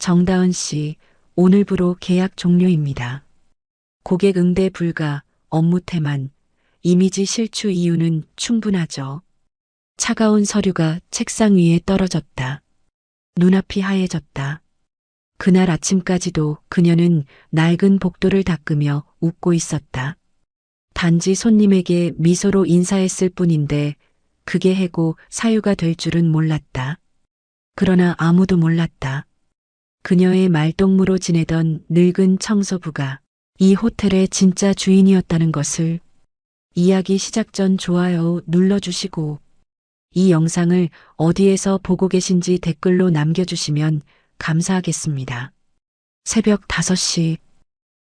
정다은 씨, 오늘부로 계약 종료입니다. 고객 응대 불가, 업무 태만, 이미지 실추 이유는 충분하죠. 차가운 서류가 책상 위에 떨어졌다. 눈앞이 하얘졌다. 그날 아침까지도 그녀는 낡은 복도를 닦으며 웃고 있었다. 단지 손님에게 미소로 인사했을 뿐인데 그게 해고 사유가 될 줄은 몰랐다. 그러나 아무도 몰랐다. 그녀의 말동무로 지내던 늙은 청소부가 이 호텔의 진짜 주인이었다는 것을. 이야기 시작 전 좋아요 눌러주시고 이 영상을 어디에서 보고 계신지 댓글로 남겨주시면 감사하겠습니다. 새벽 5시.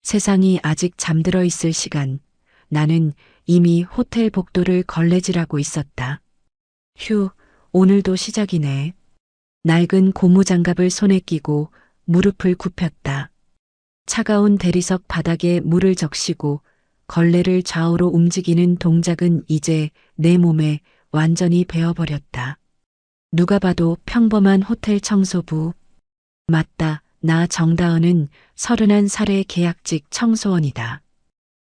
세상이 아직 잠들어 있을 시간. 나는 이미 호텔 복도를 걸레질하고 있었다. 휴, 오늘도 시작이네. 낡은 고무장갑을 손에 끼고 무릎을 굽혔다. 차가운 대리석 바닥에 물을 적시고 걸레를 좌우로 움직이는 동작은 이제 내 몸에 완전히 배어버렸다. 누가 봐도 평범한 호텔 청소부. 맞다, 나 정다은은 31살의 계약직 청소원이다.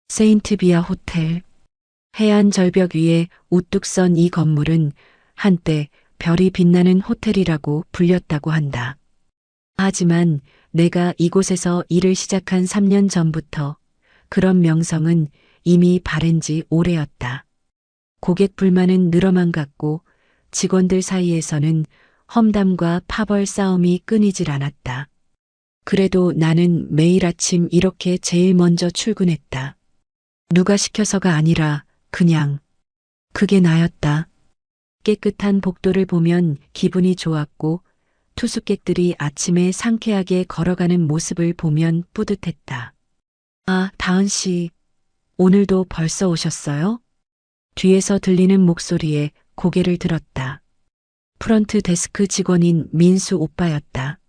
세인트비아 호텔. 해안 절벽 위에 우뚝 선 이 건물은 한때 별이 빛나는 호텔이라고 불렸다고 한다. 하지만 내가 이곳에서 일을 시작한 3년 전부터 그런 명성은 이미 바랜 지 오래였다. 고객 불만은 늘어만 갔고 직원들 사이에서는 험담과 파벌 싸움이 끊이질 않았다. 그래도 나는 매일 아침 이렇게 제일 먼저 출근했다. 누가 시켜서가 아니라 그냥. 그게 나였다. 깨끗한 복도를 보면 기분이 좋았고 투숙객들이 아침에 상쾌하게 걸어가는 모습을 보면 뿌듯했다. 아, 다은 씨, 오늘도 벌써 오셨어요? 뒤에서 들리는 목소리에 고개를 들었다. 프런트 데스크 직원인 민수 오빠였다.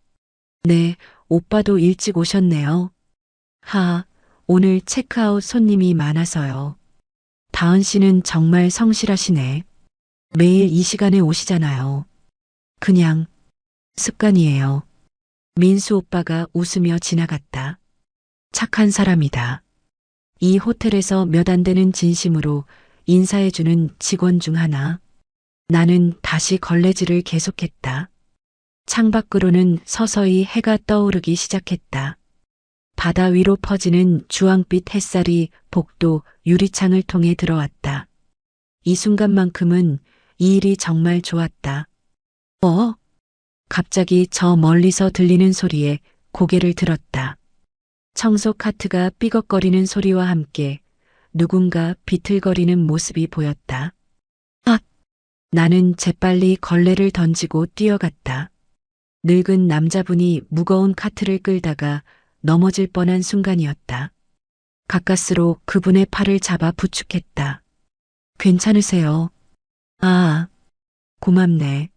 네, 오빠도 일찍 오셨네요. 오늘 체크아웃 손님이 많아서요. 다은 씨는 정말 성실하시네. 매일 이 시간에 오시잖아요. 그냥 습관이에요. 민수 오빠가 웃으며 지나갔다. 착한 사람이다. 이 호텔에서 몇 안 되는 진심으로 인사해주는 직원 중 하나. 나는 다시 걸레질을 계속했다. 창밖으로는 서서히 해가 떠오르기 시작했다. 바다 위로 퍼지는 주황빛 햇살이 복도 유리창을 통해 들어왔다. 이 순간만큼은 이 일이 정말 좋았다. 갑자기 저 멀리서 들리는 소리에 고개를 들었다. 청소 카트가 삐걱거리는 소리와 함께 누군가 비틀거리는 모습이 보였다. 나는 재빨리 걸레를 던지고 뛰어갔다. 늙은 남자분이 무거운 카트를 끌다가 넘어질 뻔한 순간이었다. 가까스로 그분의 팔을 잡아 부축했다. 괜찮으세요? 고맙네.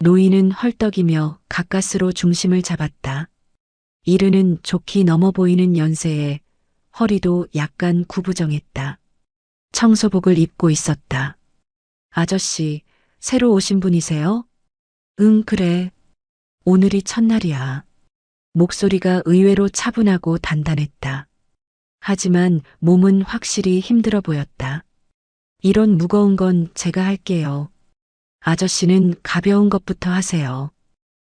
노인은 헐떡이며 가까스로 중심을 잡았다. 이르는 좋게 넘어 보이는 연세에 허리도 약간 구부정했다. 청소복을 입고 있었다. 아저씨, 새로 오신 분이세요? 응, 그래. 오늘이 첫날이야. 목소리가 의외로 차분하고 단단했다. 하지만 몸은 확실히 힘들어 보였다. 이런 무거운 건 제가 할게요. 아저씨는 가벼운 것부터 하세요.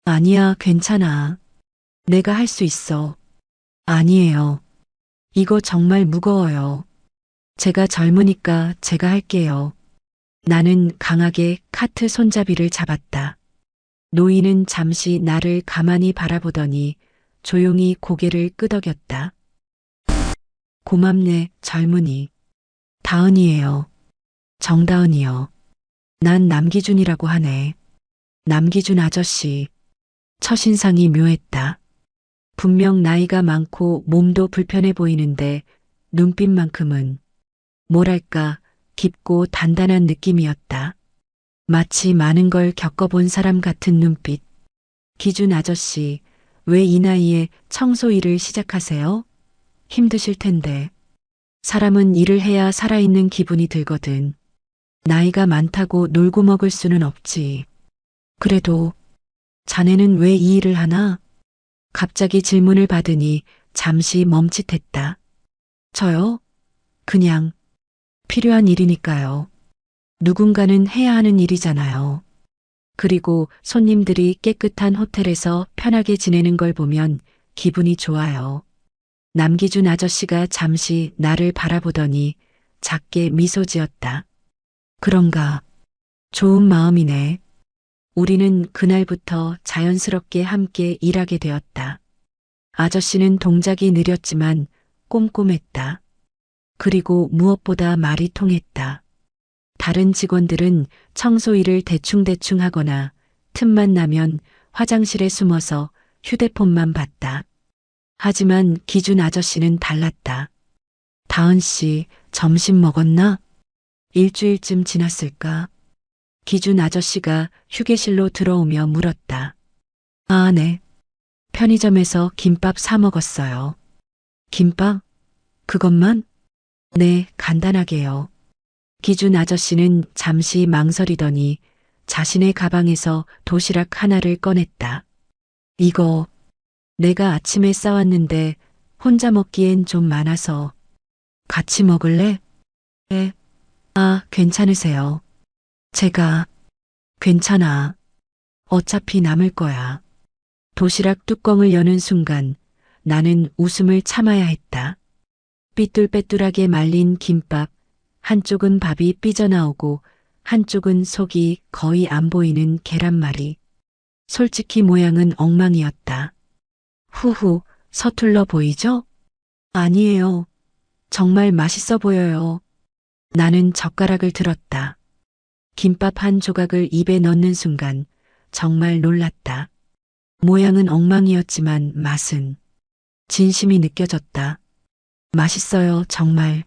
아니야, 괜찮아. 내가 할 수 있어. 아니에요. 이거 정말 무거워요. 제가 젊으니까 제가 할게요. 나는 강하게 카트 손잡이를 잡았다. 노인은 잠시 나를 가만히 바라보더니 조용히 고개를 끄덕였다. 고맙네, 젊은이. 다은이에요. 정다은이요. 난 남기준이라고 하네. 남기준 아저씨. 첫인상이 묘했다. 분명 나이가 많고 몸도 불편해 보이는데 눈빛만큼은 뭐랄까 깊고 단단한 느낌이었다. 마치 많은 걸 겪어본 사람 같은 눈빛. 기준 아저씨, 왜 이 나이에 청소 일을 시작하세요? 힘드실 텐데. 사람은 일을 해야 살아있는 기분이 들거든. 나이가 많다고 놀고 먹을 수는 없지. 그래도 자네는 왜 이 일을 하나? 갑자기 질문을 받으니 잠시 멈칫했다. 저요? 그냥 필요한 일이니까요. 누군가는 해야 하는 일이잖아요. 그리고 손님들이 깨끗한 호텔에서 편하게 지내는 걸 보면 기분이 좋아요. 남기준 아저씨가 잠시 나를 바라보더니 작게 미소 지었다. 그런가? 좋은 마음이네. 우리는 그날부터 자연스럽게 함께 일하게 되었다. 아저씨는 동작이 느렸지만 꼼꼼했다. 그리고 무엇보다 말이 통했다. 다른 직원들은 청소 일을 대충대충 하거나 틈만 나면 화장실에 숨어서 휴대폰만 봤다. 하지만 기준 아저씨는 달랐다. 다은 씨, 점심 먹었나? 일주일쯤 지났을까? 기준 아저씨가 휴게실로 들어오며 물었다. 아, 네. 편의점에서 김밥 사 먹었어요. 김밥? 그것만? 네, 간단하게요. 기준 아저씨는 잠시 망설이더니 자신의 가방에서 도시락 하나를 꺼냈다. 이거 내가 아침에 싸왔는데 혼자 먹기엔 좀 많아서 같이 먹을래? 네. 아, 괜찮으세요. 제가 괜찮아. 어차피 남을 거야. 도시락 뚜껑을 여는 순간 나는 웃음을 참아야 했다. 삐뚤빼뚤하게 말린 김밥, 한쪽은 밥이 삐져나오고 한쪽은 속이 거의 안 보이는 계란말이. 솔직히 모양은 엉망이었다. 후후, 서툴러 보이죠? 아니에요. 정말 맛있어 보여요. 나는 젓가락을 들었다. 김밥 한 조각을 입에 넣는 순간 정말 놀랐다. 모양은 엉망이었지만 맛은 진심이 느껴졌다. 맛있어요, 정말.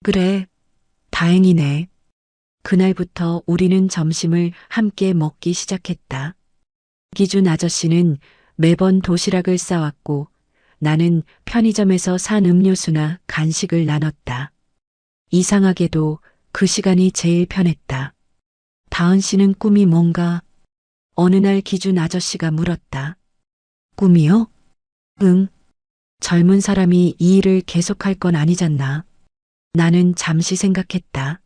그래, 다행이네. 그날부터 우리는 점심을 함께 먹기 시작했다. 기준 아저씨는 매번 도시락을 싸왔고 나는 편의점에서 산 음료수나 간식을 나눴다. 이상하게도 그 시간이 제일 편했다. 다은 씨는 꿈이 뭔가? 어느 날 기준 아저씨가 물었다. 꿈이요? 응. 젊은 사람이 이 일을 계속할 건 아니잖나. 나는 잠시 생각했다.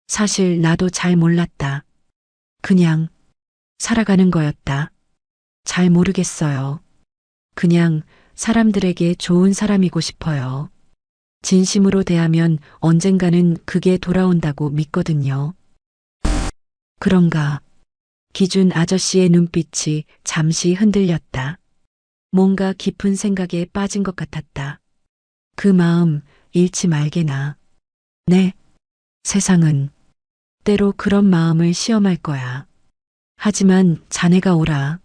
사실 나도 잘 몰랐다. 그냥 살아가는 거였다. 잘 모르겠어요. 그냥 사람들에게 좋은 사람이고 싶어요. 진심으로 대하면 언젠가는 그게 돌아온다고 믿거든요. 그런가? 기준 아저씨의 눈빛이 잠시 흔들렸다. 뭔가 깊은 생각에 빠진 것 같았다. 그 마음 잃지 말게나. 네. 세상은 때로 그런 마음을 시험할 거야. 하지만 자네가 오라.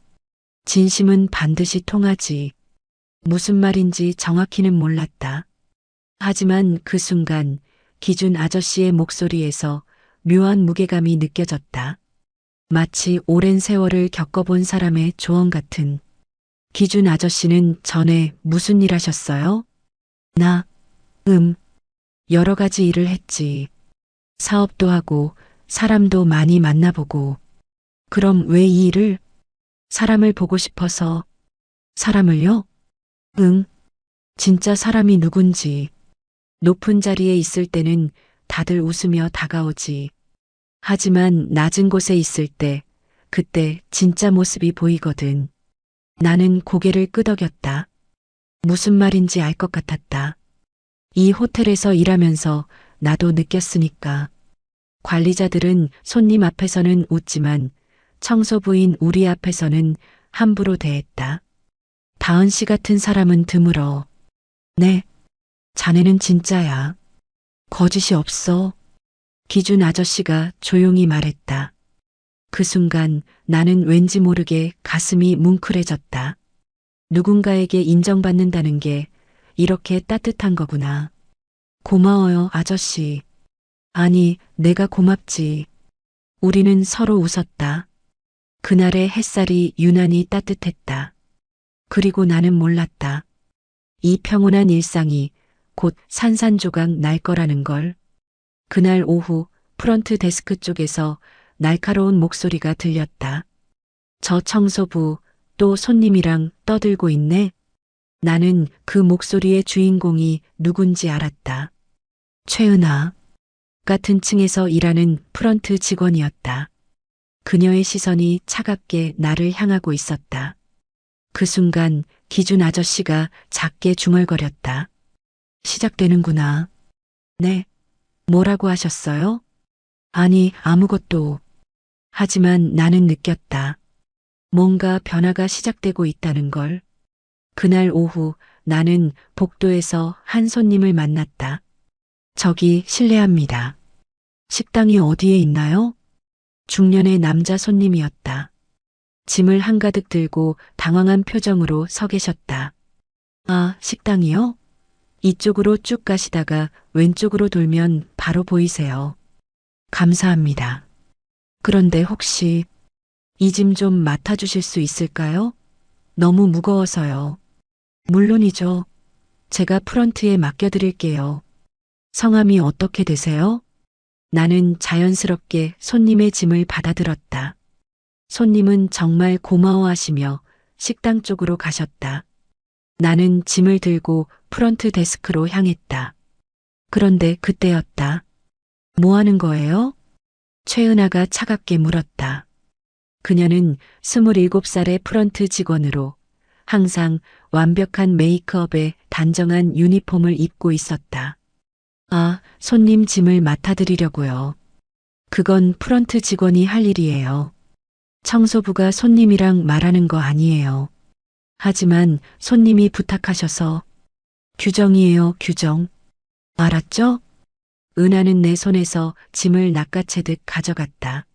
진심은 반드시 통하지. 무슨 말인지 정확히는 몰랐다. 하지만 그 순간 기준 아저씨의 목소리에서 묘한 무게감이 느껴졌다. 마치 오랜 세월을 겪어본 사람의 조언 같은. 기준 아저씨는 전에 무슨 일 하셨어요? 나, 여러 가지 일을 했지. 사업도 하고 사람도 많이 만나보고. 그럼 왜 이 일을? 사람을 보고 싶어서. 사람을요? 응. 진짜 사람이 누군지. 높은 자리에 있을 때는 다들 웃으며 다가오지. 하지만 낮은 곳에 있을 때, 그때 진짜 모습이 보이거든. 나는 고개를 끄덕였다. 무슨 말인지 알 것 같았다. 이 호텔에서 일하면서 나도 느꼈으니까. 관리자들은 손님 앞에서는 웃지만 청소부인 우리 앞에서는 함부로 대했다. 다은 씨 같은 사람은 드물어. 네, 자네는 진짜야. 거짓이 없어. 기준 아저씨가 조용히 말했다. 그 순간 나는 왠지 모르게 가슴이 뭉클해졌다. 누군가에게 인정받는다는 게 이렇게 따뜻한 거구나. 고마워요, 아저씨. 아니, 내가 고맙지. 우리는 서로 웃었다. 그날의 햇살이 유난히 따뜻했다. 그리고 나는 몰랐다. 이 평온한 일상이 곧 산산조각 날 거라는 걸. 그날 오후 프런트 데스크 쪽에서 날카로운 목소리가 들렸다. 저 청소부 또 손님이랑 떠들고 있네. 나는 그 목소리의 주인공이 누군지 알았다. 최은아. 같은 층에서 일하는 프런트 직원이었다. 그녀의 시선이 차갑게 나를 향하고 있었다. 그 순간 기준 아저씨가 작게 중얼거렸다. 시작되는구나. 네. 뭐라고 하셨어요? 아니, 아무것도. 하지만 나는 느꼈다. 뭔가 변화가 시작되고 있다는 걸. 그날 오후 나는 복도에서 한 손님을 만났다. 저기 실례합니다. 식당이 어디에 있나요? 중년의 남자 손님이었다. 짐을 한가득 들고 당황한 표정으로 서 계셨다. 아, 식당이요? 이쪽으로 쭉 가시다가 왼쪽으로 돌면 바로 보이세요. 감사합니다. 그런데 혹시 이 짐 좀 맡아주실 수 있을까요? 너무 무거워서요. 물론이죠. 제가 프런트에 맡겨드릴게요. 성함이 어떻게 되세요? 나는 자연스럽게 손님의 짐을 받아들었다. 손님은 정말 고마워하시며 식당 쪽으로 가셨다. 나는 짐을 들고 프런트 데스크로 향했다. 그런데 그때였다. 뭐 하는 거예요? 최은아가 차갑게 물었다. 그녀는 27살의 프런트 직원으로 항상 완벽한 메이크업에 단정한 유니폼을 입고 있었다. 아, 손님 짐을 맡아드리려고요. 그건 프런트 직원이 할 일이에요. 청소부가 손님이랑 말하는 거 아니에요. 하지만 손님이 부탁하셔서 규정이에요, 규정. 알았죠? 은하는 내 손에서 짐을 낚아채듯 가져갔다.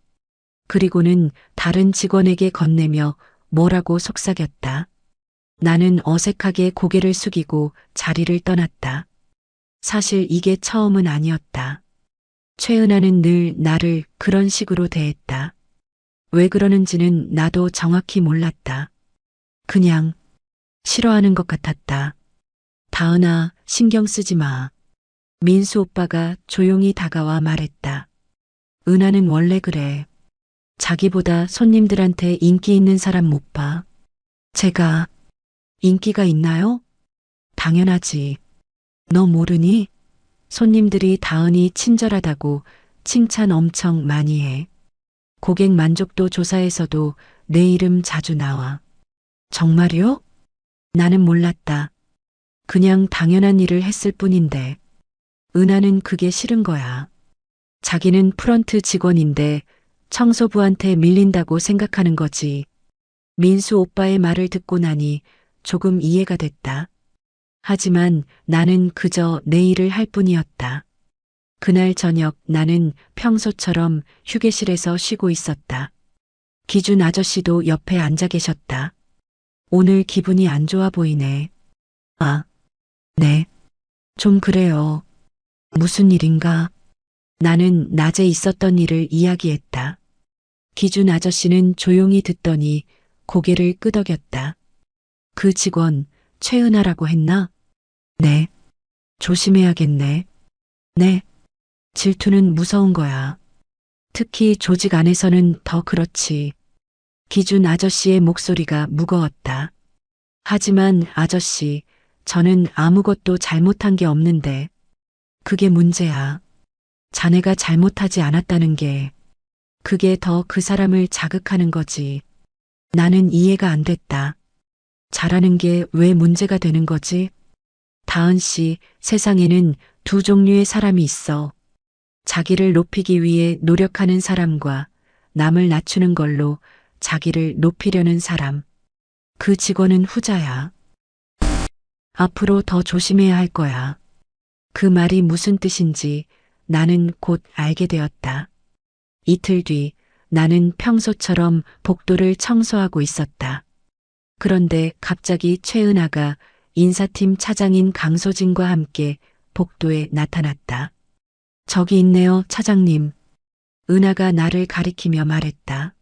그리고는 다른 직원에게 건네며 뭐라고 속삭였다. 나는 어색하게 고개를 숙이고 자리를 떠났다. 사실 이게 처음은 아니었다. 최은하는 늘 나를 그런 식으로 대했다. 왜 그러는지는 나도 정확히 몰랐다. 그냥 싫어하는 것 같았다. 다은아, 신경 쓰지 마. 민수 오빠가 조용히 다가와 말했다. 은하는 원래 그래. 자기보다 손님들한테 인기 있는 사람 못 봐. 제가 인기가 있나요? 당연하지. 너 모르니? 손님들이 다은이 친절하다고 칭찬 엄청 많이 해. 고객 만족도 조사에서도 내 이름 자주 나와. 정말요? 나는 몰랐다. 그냥 당연한 일을 했을 뿐인데. 은하는 그게 싫은 거야. 자기는 프런트 직원인데 청소부한테 밀린다고 생각하는 거지. 민수 오빠의 말을 듣고 나니 조금 이해가 됐다. 하지만 나는 그저 내 일을 할 뿐이었다. 그날 저녁 나는 평소처럼 휴게실에서 쉬고 있었다. 기준 아저씨도 옆에 앉아 계셨다. 오늘 기분이 안 좋아 보이네. 아, 네. 좀 그래요. 무슨 일인가? 나는 낮에 있었던 일을 이야기했다. 기준 아저씨는 조용히 듣더니 고개를 끄덕였다. 그 직원, 최은하라고 했나? 네. 조심해야겠네. 네. 질투는 무서운 거야. 특히 조직 안에서는 더 그렇지. 기준 아저씨의 목소리가 무거웠다. 하지만 아저씨, 저는 아무것도 잘못한 게 없는데. 그게 문제야. 자네가 잘못하지 않았다는 게. 그게 더 그 사람을 자극하는 거지. 나는 이해가 안 됐다. 잘하는 게 왜 문제가 되는 거지? 다은 씨, 세상에는 두 종류의 사람이 있어. 자기를 높이기 위해 노력하는 사람과 남을 낮추는 걸로 자기를 높이려는 사람. 그 직원은 후자야. 앞으로 더 조심해야 할 거야. 그 말이 무슨 뜻인지 나는 곧 알게 되었다. 이틀 뒤 나는 평소처럼 복도를 청소하고 있었다. 그런데 갑자기 최은하가 인사팀 차장인 강소진과 함께 복도에 나타났다. 저기 있네요, 차장님. 은하가 나를 가리키며 말했다.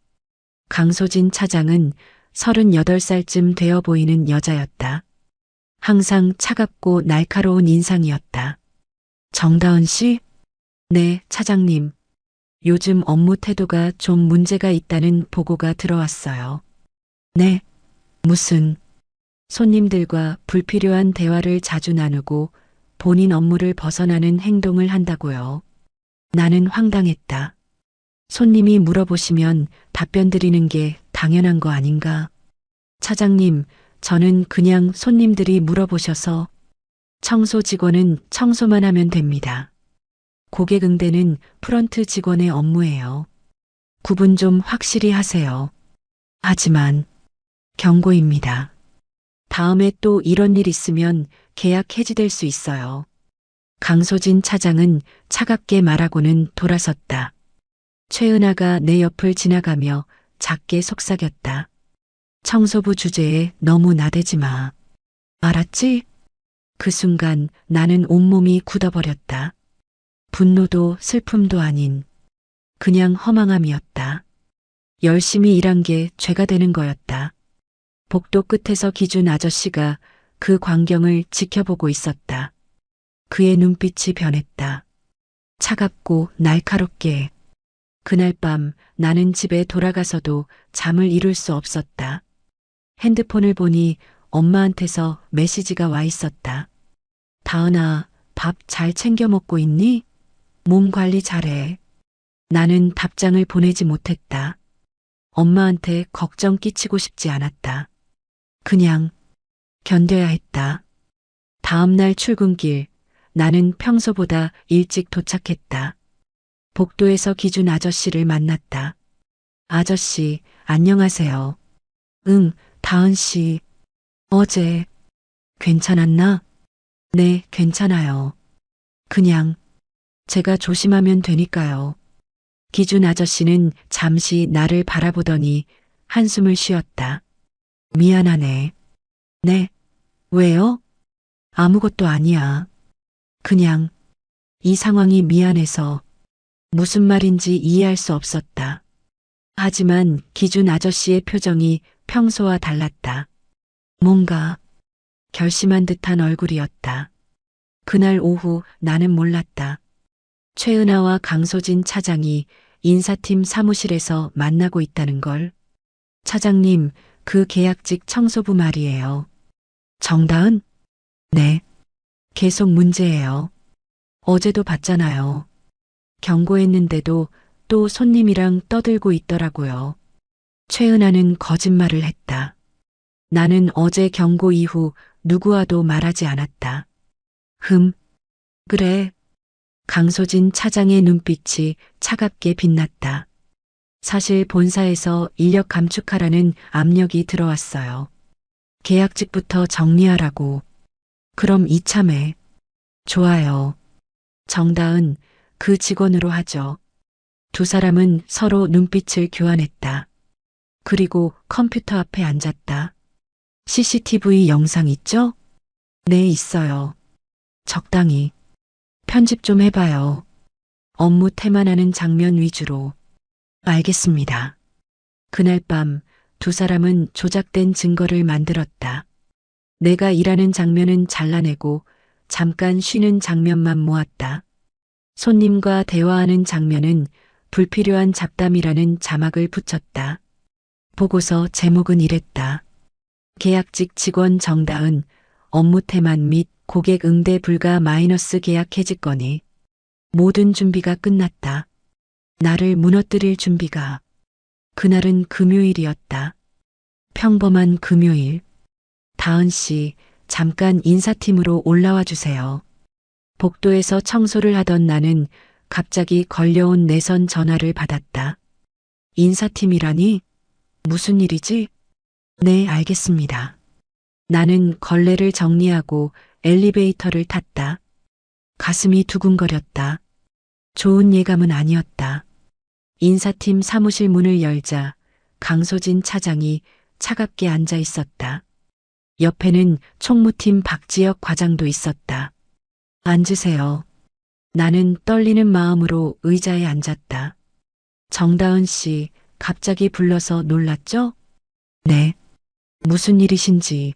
강소진 차장은 38살쯤 되어 보이는 여자였다. 항상 차갑고 날카로운 인상이었다. 정다은 씨? 네, 차장님. 요즘 업무 태도가 좀 문제가 있다는 보고가 들어왔어요. 네. 무슨 손님들과 불필요한 대화를 자주 나누고 본인 업무를 벗어나는 행동을 한다고요. 나는 황당했다. 손님이 물어보시면 답변 드리는 게 당연한 거 아닌가? 차장님, 저는 그냥 손님들이 물어보셔서 청소 직원은 청소만 하면 됩니다. 고객 응대는 프런트 직원의 업무예요. 구분 좀 확실히 하세요. 하지만 경고입니다. 다음에 또 이런 일 있으면 계약 해지될 수 있어요. 강소진 차장은 차갑게 말하고는 돌아섰다. 최은하가 내 옆을 지나가며 작게 속삭였다. 청소부 주제에 너무 나대지 마. 알았지? 그 순간 나는 온몸이 굳어버렸다. 분노도 슬픔도 아닌 그냥 허망함이었다. 열심히 일한 게 죄가 되는 거였다. 복도 끝에서 기준 아저씨가 그 광경을 지켜보고 있었다. 그의 눈빛이 변했다. 차갑고 날카롭게. 그날 밤 나는 집에 돌아가서도 잠을 이룰 수 없었다. 핸드폰을 보니 엄마한테서 메시지가 와 있었다. 다은아, 밥 잘 챙겨 먹고 있니? 몸 관리 잘해. 나는 답장을 보내지 못했다. 엄마한테 걱정 끼치고 싶지 않았다. 그냥 견뎌야 했다. 다음날 출근길, 나는 평소보다 일찍 도착했다. 복도에서 기준 아저씨를 만났다. 아저씨, 안녕하세요. 응, 다은 씨. 어제 괜찮았나? 네, 괜찮아요. 그냥 제가 조심하면 되니까요. 기준 아저씨는 잠시 나를 바라보더니 한숨을 쉬었다. 미안하네. 네, 왜요? 아무것도 아니야. 그냥 이 상황이 미안해서 무슨 말인지 이해할 수 없었다. 하지만 기준 아저씨의 표정이 평소와 달랐다. 뭔가 결심한 듯한 얼굴이었다. 그날 오후 나는 몰랐다. 최은하와 강소진 차장이 인사팀 사무실에서 만나고 있다는 걸. 차장님, 그 계약직 청소부 말이에요. 정다은? 네. 계속 문제예요. 어제도 봤잖아요. 경고했는데도 또 손님이랑 떠들고 있더라고요. 최은하는 거짓말을 했다. 나는 어제 경고 이후 누구와도 말하지 않았다. 그래. 강소진 차장의 눈빛이 차갑게 빛났다. 사실 본사에서 인력 감축하라는 압력이 들어왔어요. 계약직부터 정리하라고. 그럼 이참에. 좋아요. 정다은, 그 직원으로 하죠. 두 사람은 서로 눈빛을 교환했다. 그리고 컴퓨터 앞에 앉았다. CCTV 영상 있죠? 네, 있어요. 적당히. 편집 좀 해봐요. 업무 태만하는 장면 위주로. 알겠습니다. 그날 밤 두 사람은 조작된 증거를 만들었다. 내가 일하는 장면은 잘라내고 잠깐 쉬는 장면만 모았다. 손님과 대화하는 장면은 불필요한 잡담이라는 자막을 붙였다. 보고서 제목은 이랬다. 계약직 직원 정다은, 업무 태만 및 고객 응대 불가 마이너스 계약 해지 건이. 모든 준비가 끝났다. 나를 무너뜨릴 준비가. 그날은 금요일이었다. 평범한 금요일. 다은 씨, 잠깐 인사팀으로 올라와 주세요. 복도에서 청소를 하던 나는 갑자기 걸려온 내선 전화를 받았다. 인사팀이라니? 무슨 일이지? 네, 알겠습니다. 나는 걸레를 정리하고 엘리베이터를 탔다. 가슴이 두근거렸다. 좋은 예감은 아니었다. 인사팀 사무실 문을 열자 강소진 차장이 차갑게 앉아 있었다. 옆에는 총무팀 박지혁 과장도 있었다. 앉으세요. 나는 떨리는 마음으로 의자에 앉았다. 정다은 씨, 갑자기 불러서 놀랐죠? 네. 무슨 일이신지.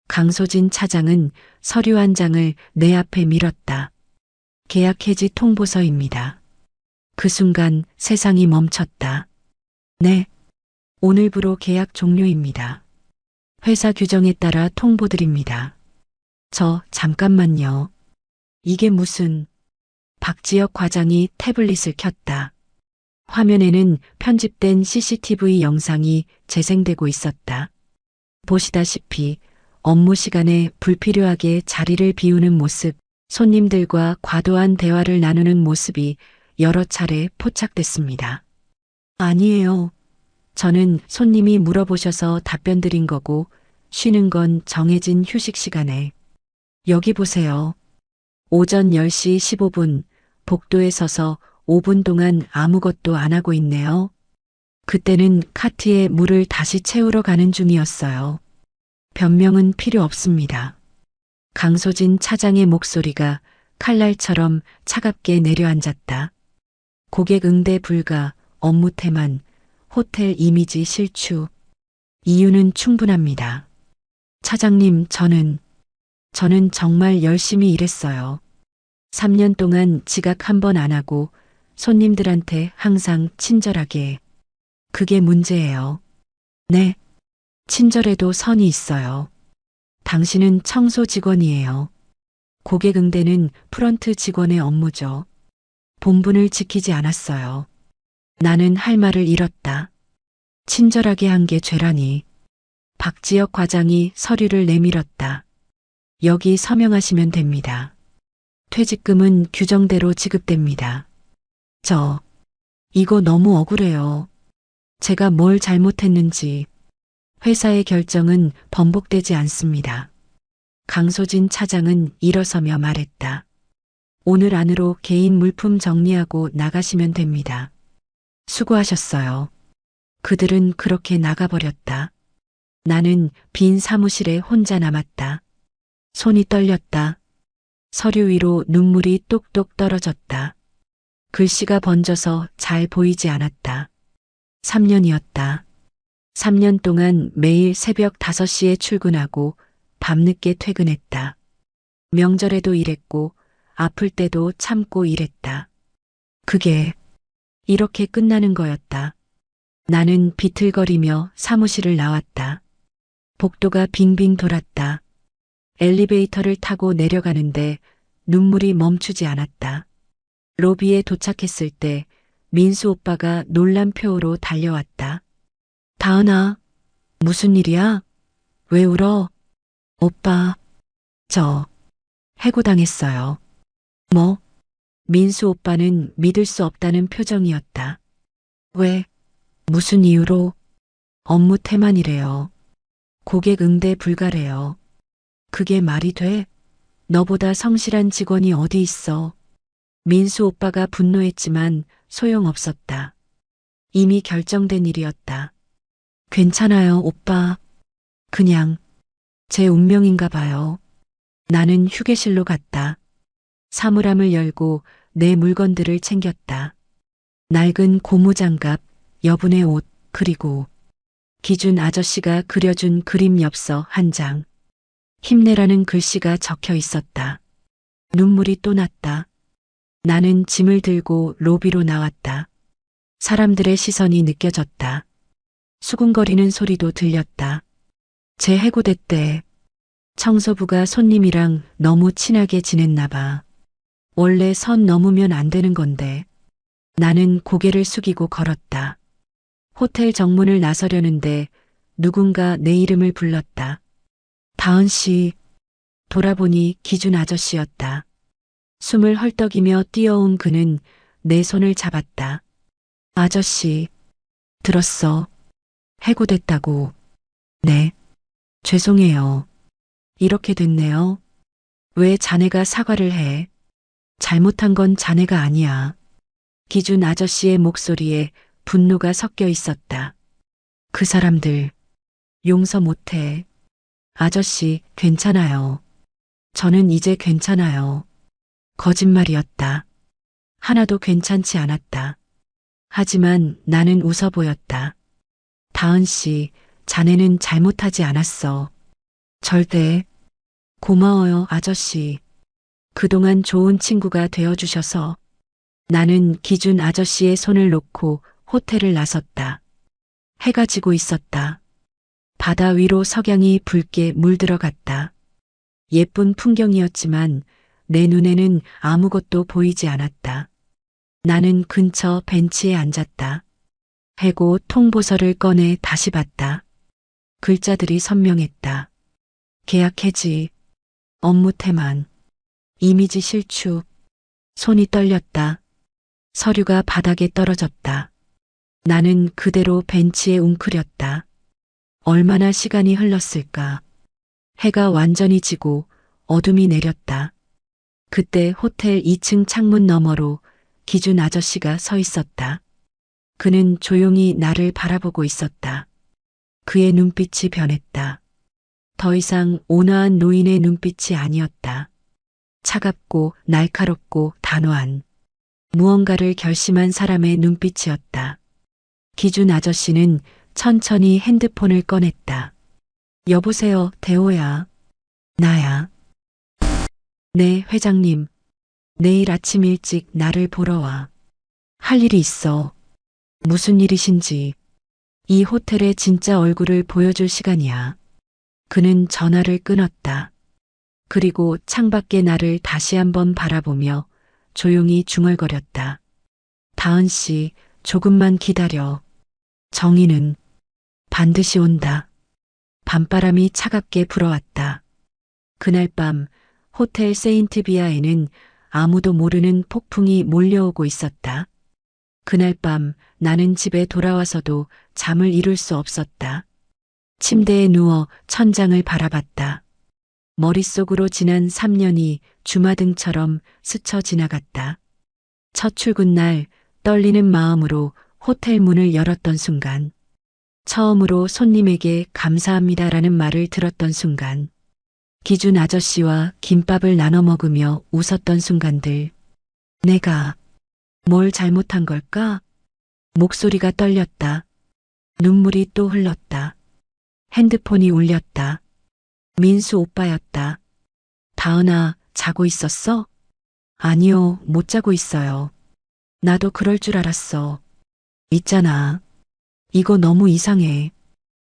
강소진 차장은 서류 한 장을 내 앞에 밀었다. 계약 해지 통보서입니다. 그 순간 세상이 멈췄다. 네. 오늘부로 계약 종료입니다. 회사 규정에 따라 통보드립니다. 잠깐만요. 이게 무슨... 박지혁 과장이 태블릿을 켰다. 화면에는 편집된 CCTV 영상이 재생되고 있었다. 보시다시피 업무 시간에 불필요하게 자리를 비우는 모습, 손님들과 과도한 대화를 나누는 모습이 여러 차례 포착됐습니다. 아니에요. 저는 손님이 물어보셔서 답변 드린 거고, 쉬는 건 정해진 휴식 시간에. 여기 보세요. 오전 10시 15분, 복도에 서서 5분 동안 아무것도 안 하고 있네요. 그때는 카트에 물을 다시 채우러 가는 중이었어요. 변명은 필요 없습니다. 강소진 차장의 목소리가 칼날처럼 차갑게 내려앉았다. 고객 응대 불가, 업무 태만, 호텔 이미지 실추. 이유는 충분합니다. 차장님, 저는 정말 열심히 일했어요. 3년 동안 지각 한 번 안 하고 손님들한테 항상 친절하게. 그게 문제예요. 네. 친절해도 선이 있어요. 당신은 청소 직원이에요. 고객 응대는 프런트 직원의 업무죠. 본분을 지키지 않았어요. 나는 할 말을 잃었다. 친절하게 한 게 죄라니. 박지혁 과장이 서류를 내밀었다. 여기 서명하시면 됩니다. 퇴직금은 규정대로 지급됩니다. 이거 너무 억울해요. 제가 뭘 잘못했는지. 회사의 결정은 번복되지 않습니다. 강소진 차장은 일어서며 말했다. 오늘 안으로 개인 물품 정리하고 나가시면 됩니다. 수고하셨어요. 그들은 그렇게 나가버렸다. 나는 빈 사무실에 혼자 남았다. 손이 떨렸다. 서류 위로 눈물이 똑똑 떨어졌다. 글씨가 번져서 잘 보이지 않았다. 3년이었다. 3년 동안 매일 새벽 5시에 출근하고 밤늦게 퇴근했다. 명절에도 일했고 아플 때도 참고 일했다. 그게 이렇게 끝나는 거였다. 나는 비틀거리며 사무실을 나왔다. 복도가 빙빙 돌았다. 엘리베이터를 타고 내려가는데 눈물이 멈추지 않았다. 로비에 도착했을 때 민수 오빠가 놀란 표로 달려왔다. 다은아, 무슨 일이야? 왜 울어? 오빠, 해고당했어요. 뭐? 민수 오빠는 믿을 수 없다는 표정이었다. 왜? 무슨 이유로? 업무 태만이래요. 고객 응대 불가래요. 그게 말이 돼? 너보다 성실한 직원이 어디 있어? 민수 오빠가 분노했지만 소용없었다. 이미 결정된 일이었다. 괜찮아요, 오빠. 그냥 제 운명인가 봐요. 나는 휴게실로 갔다. 사물함을 열고 내 물건들을 챙겼다. 낡은 고무장갑, 여분의 옷, 그리고 기준 아저씨가 그려준 그림 엽서 한 장. 힘내라는 글씨가 적혀 있었다. 눈물이 또 났다. 나는 짐을 들고 로비로 나왔다. 사람들의 시선이 느껴졌다. 수군거리는 소리도 들렸다. 제 해고대 때 청소부가 손님이랑 너무 친하게 지냈나 봐. 원래 선 넘으면 안 되는 건데. 나는 고개를 숙이고 걸었다. 호텔 정문을 나서려는데 누군가 내 이름을 불렀다. 다은 씨. 돌아보니 기준 아저씨였다. 숨을 헐떡이며 뛰어온 그는 내 손을 잡았다. 아저씨, 들었어. 해고됐다고. 네. 죄송해요. 이렇게 됐네요. 왜 자네가 사과를 해? 잘못한 건 자네가 아니야. 기준 아저씨의 목소리에 분노가 섞여 있었다. 그 사람들 용서 못해. 아저씨, 괜찮아요. 저는 이제 괜찮아요. 거짓말이었다. 하나도 괜찮지 않았다. 하지만 나는 웃어 보였다. 다은 씨, 자네는 잘못하지 않았어. 절대. 고마워요, 아저씨. 그동안 좋은 친구가 되어주셔서. 나는 기준 아저씨의 손을 놓고 호텔을 나섰다. 해가 지고 있었다. 바다 위로 석양이 붉게 물들어갔다. 예쁜 풍경이었지만 내 눈에는 아무것도 보이지 않았다. 나는 근처 벤치에 앉았다. 해고 통보서를 꺼내 다시 봤다. 글자들이 선명했다. 계약 해지, 업무 태만, 이미지 실추. 손이 떨렸다. 서류가 바닥에 떨어졌다. 나는 그대로 벤치에 웅크렸다. 얼마나 시간이 흘렀을까. 해가 완전히 지고 어둠이 내렸다. 그때 호텔 2층 창문 너머로 기준 아저씨가 서 있었다. 그는 조용히 나를 바라보고 있었다. 그의 눈빛이 변했다. 더 이상 온화한 노인의 눈빛이 아니었다. 차갑고 날카롭고 단호한 무언가를 결심한 사람의 눈빛이었다. 기준 아저씨는 천천히 핸드폰을 꺼냈다. 여보세요, 대호야. 나야. 네, 회장님. 내일 아침 일찍 나를 보러 와. 할 일이 있어. 무슨 일이신지. 이 호텔의 진짜 얼굴을 보여줄 시간이야. 그는 전화를 끊었다. 그리고 창밖에 나를 다시 한번 바라보며 조용히 중얼거렸다. 다은 씨, 조금만 기다려. 정의는 반드시 온다. 밤바람이 차갑게 불어왔다. 그날 밤 호텔 세인트비아에는 아무도 모르는 폭풍이 몰려오고 있었다. 그날 밤 나는 집에 돌아와서도 잠을 이룰 수 없었다. 침대에 누워 천장을 바라봤다. 머릿속으로 지난 3년이 주마등처럼 스쳐 지나갔다. 첫 출근 날 떨리는 마음으로 호텔 문을 열었던 순간, 처음으로 손님에게 감사합니다라는 말을 들었던 순간, 기준 아저씨와 김밥을 나눠 먹으며 웃었던 순간들, 내가 뭘 잘못한 걸까? 목소리가 떨렸다. 눈물이 또 흘렀다. 핸드폰이 울렸다. 민수 오빠였다. 다은아, 자고 있었어? 아니요, 못 자고 있어요. 나도 그럴 줄 알았어. 있잖아. 이거 너무 이상해.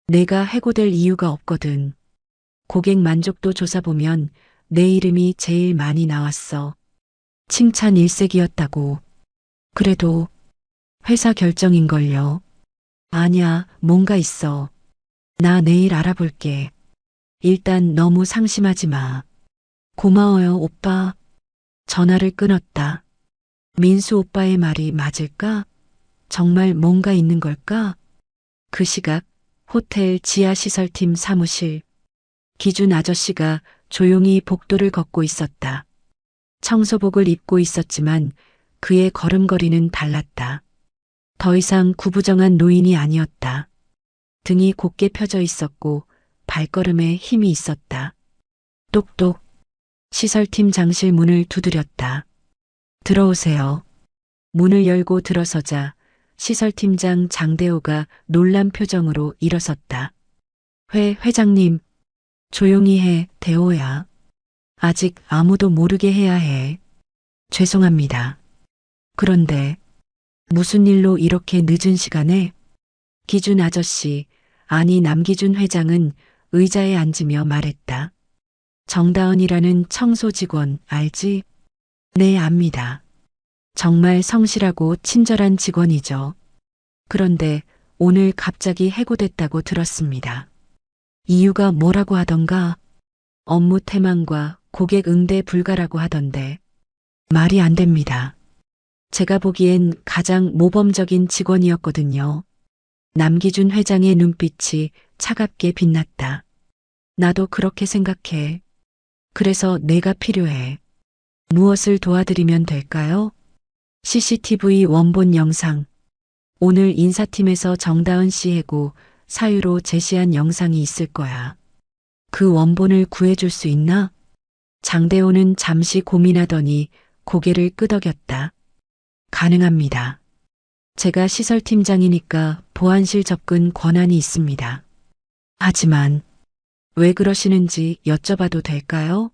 내가 해고될 이유가 없거든. 고객 만족도 조사 보면 내 이름이 제일 많이 나왔어. 칭찬 일색이었다고. 그래도 회사 결정인걸요. 아냐, 뭔가 있어. 나 내일 알아볼게. 일단 너무 상심하지 마. 고마워요, 오빠. 전화를 끊었다. 민수 오빠의 말이 맞을까? 정말 뭔가 있는 걸까? 그 시각 호텔 지하시설팀 사무실. 기준 아저씨가 조용히 복도를 걷고 있었다. 청소복을 입고 있었지만 그의 걸음걸이는 달랐다. 더 이상 구부정한 노인이 아니었다. 등이 곧게 펴져 있었고 발걸음에 힘이 있었다. 똑똑. 시설팀 장실 문을 두드렸다. 들어오세요. 문을 열고 들어서자 시설팀장 장대호가 놀란 표정으로 일어섰다. 회장님. 조용히 해, 대호야. 아직 아무도 모르게 해야 해. 죄송합니다. 그런데 무슨 일로 이렇게 늦은 시간에? 기준 아저씨, 아니 남기준 회장은 의자에 앉으며 말했다. 정다은이라는 청소 직원 알지? 네, 압니다. 정말 성실하고 친절한 직원이죠. 그런데 오늘 갑자기 해고됐다고 들었습니다. 이유가 뭐라고 하던가? 업무 태만과 고객 응대 불가라고 하던데. 말이 안 됩니다. 제가 보기엔 가장 모범적인 직원이었거든요. 남기준 회장의 눈빛이 차갑게 빛났다. 나도 그렇게 생각해. 그래서 내가 필요해. 무엇을 도와드리면 될까요? CCTV 원본 영상. 오늘 인사팀에서 정다은 씨 해고 사유로 제시한 영상이 있을 거야. 그 원본을 구해줄 수 있나? 장대호는 잠시 고민하더니 고개를 끄덕였다. 가능합니다. 제가 시설팀장이니까 보안실 접근 권한이 있습니다. 하지만 왜 그러시는지 여쭤봐도 될까요?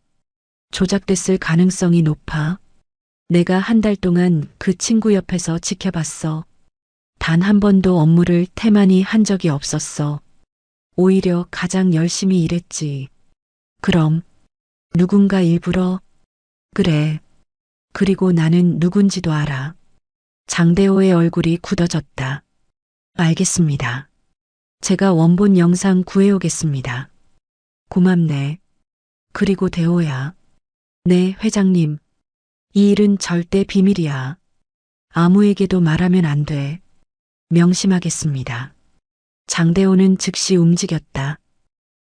조작됐을 가능성이 높아. 내가 한 달 동안 그 친구 옆에서 지켜봤어. 단 한 번도 업무를 태만히 한 적이 없었어. 오히려 가장 열심히 일했지. 그럼 누군가 일부러? 그래. 그리고 나는 누군지도 알아. 장대호의 얼굴이 굳어졌다. 알겠습니다. 제가 원본 영상 구해오겠습니다. 고맙네. 그리고 대호야. 네, 회장님. 이 일은 절대 비밀이야. 아무에게도 말하면 안 돼. 명심하겠습니다. 장대호는 즉시 움직였다.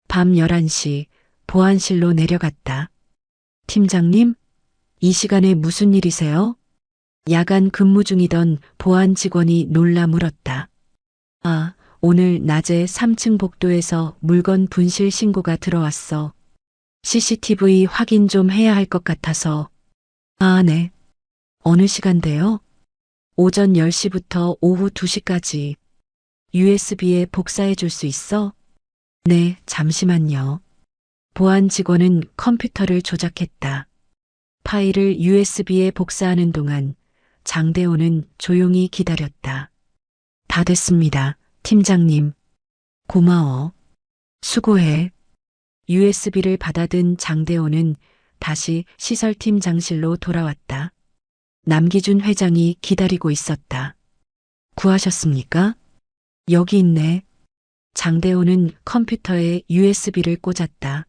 밤 11시 보안실로 내려갔다. 팀장님, 이 시간에 무슨 일이세요? 야간 근무 중이던 보안 직원이 놀라 물었다. 아, 오늘 낮에 3층 복도에서 물건 분실 신고가 들어왔어. CCTV 확인 좀 해야 할 것 같아서. 아, 네. 어느 시간대요? 오전 10시부터 오후 2시까지. USB에 복사해 줄 수 있어? 네, 잠시만요. 보안 직원은 컴퓨터를 조작했다. 파일을 USB에 복사하는 동안 장대호는 조용히 기다렸다. 다 됐습니다, 팀장님. 고마워. 수고해. USB를 받아든 장대호는 다시 시설팀 장실로 돌아왔다. 남기준 회장이 기다리고 있었다. 구하셨습니까? 여기 있네. 장대호는 컴퓨터에 USB를 꽂았다.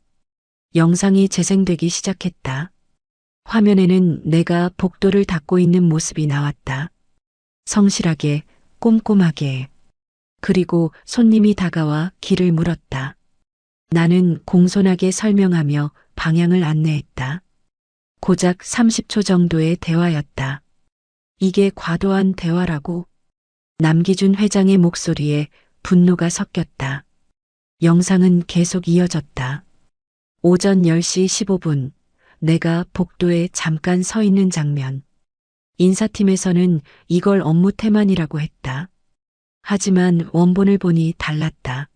영상이 재생되기 시작했다. 화면에는 내가 복도를 닦고 있는 모습이 나왔다. 성실하게, 꼼꼼하게. 그리고 손님이 다가와 길을 물었다. 나는 공손하게 설명하며 방향을 안내했다. 고작 30초 정도의 대화였다. 이게 과도한 대화라고? 남기준 회장의 목소리에 분노가 섞였다. 영상은 계속 이어졌다. 오전 10시 15분, 내가 복도에 잠깐 서 있는 장면. 인사팀에서는 이걸 업무 태만이라고 했다. 하지만 원본을 보니 달랐다.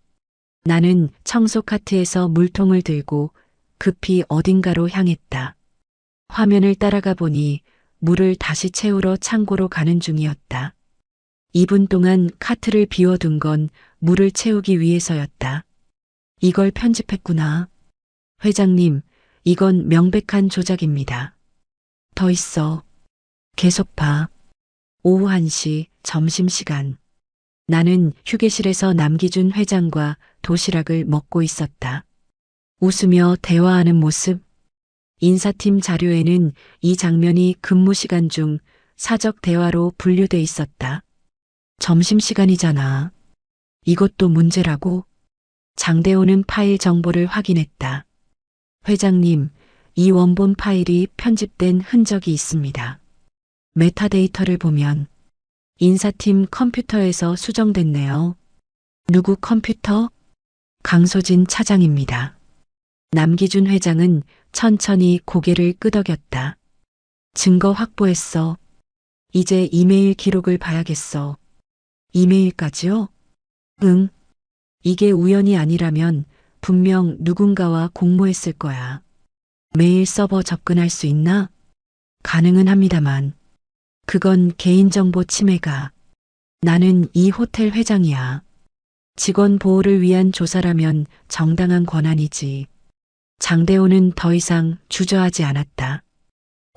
나는 청소 카트에서 물통을 들고 급히 어딘가로 향했다. 화면을 따라가 보니 물을 다시 채우러 창고로 가는 중이었다. 2분 동안 카트를 비워둔 건 물을 채우기 위해서였다. 이걸 편집했구나. 회장님, 이건 명백한 조작입니다. 더 있어. 계속 봐. 오후 1시 점심시간. 나는 휴게실에서 남기준 회장과 도시락을 먹고 있었다. 웃으며 대화하는 모습. 인사팀 자료에는 이 장면이 근무 시간 중 사적 대화로 분류돼 있었다. 점심시간이잖아. 이것도 문제라고? 장대호는 파일 정보를 확인했다. 회장님, 이 원본 파일이 편집된 흔적이 있습니다. 메타데이터를 보면 인사팀 컴퓨터에서 수정됐네요. 누구 컴퓨터? 강소진 차장입니다. 남기준 회장은 천천히 고개를 끄덕였다. 증거 확보했어. 이제 이메일 기록을 봐야겠어. 이메일까지요? 응. 이게 우연이 아니라면 분명 누군가와 공모했을 거야. 메일 서버 접근할 수 있나? 가능은 합니다만. 그건 개인정보 침해가. 나는 이 호텔 회장이야. 직원 보호를 위한 조사라면 정당한 권한이지. 장대호는 더 이상 주저하지 않았다.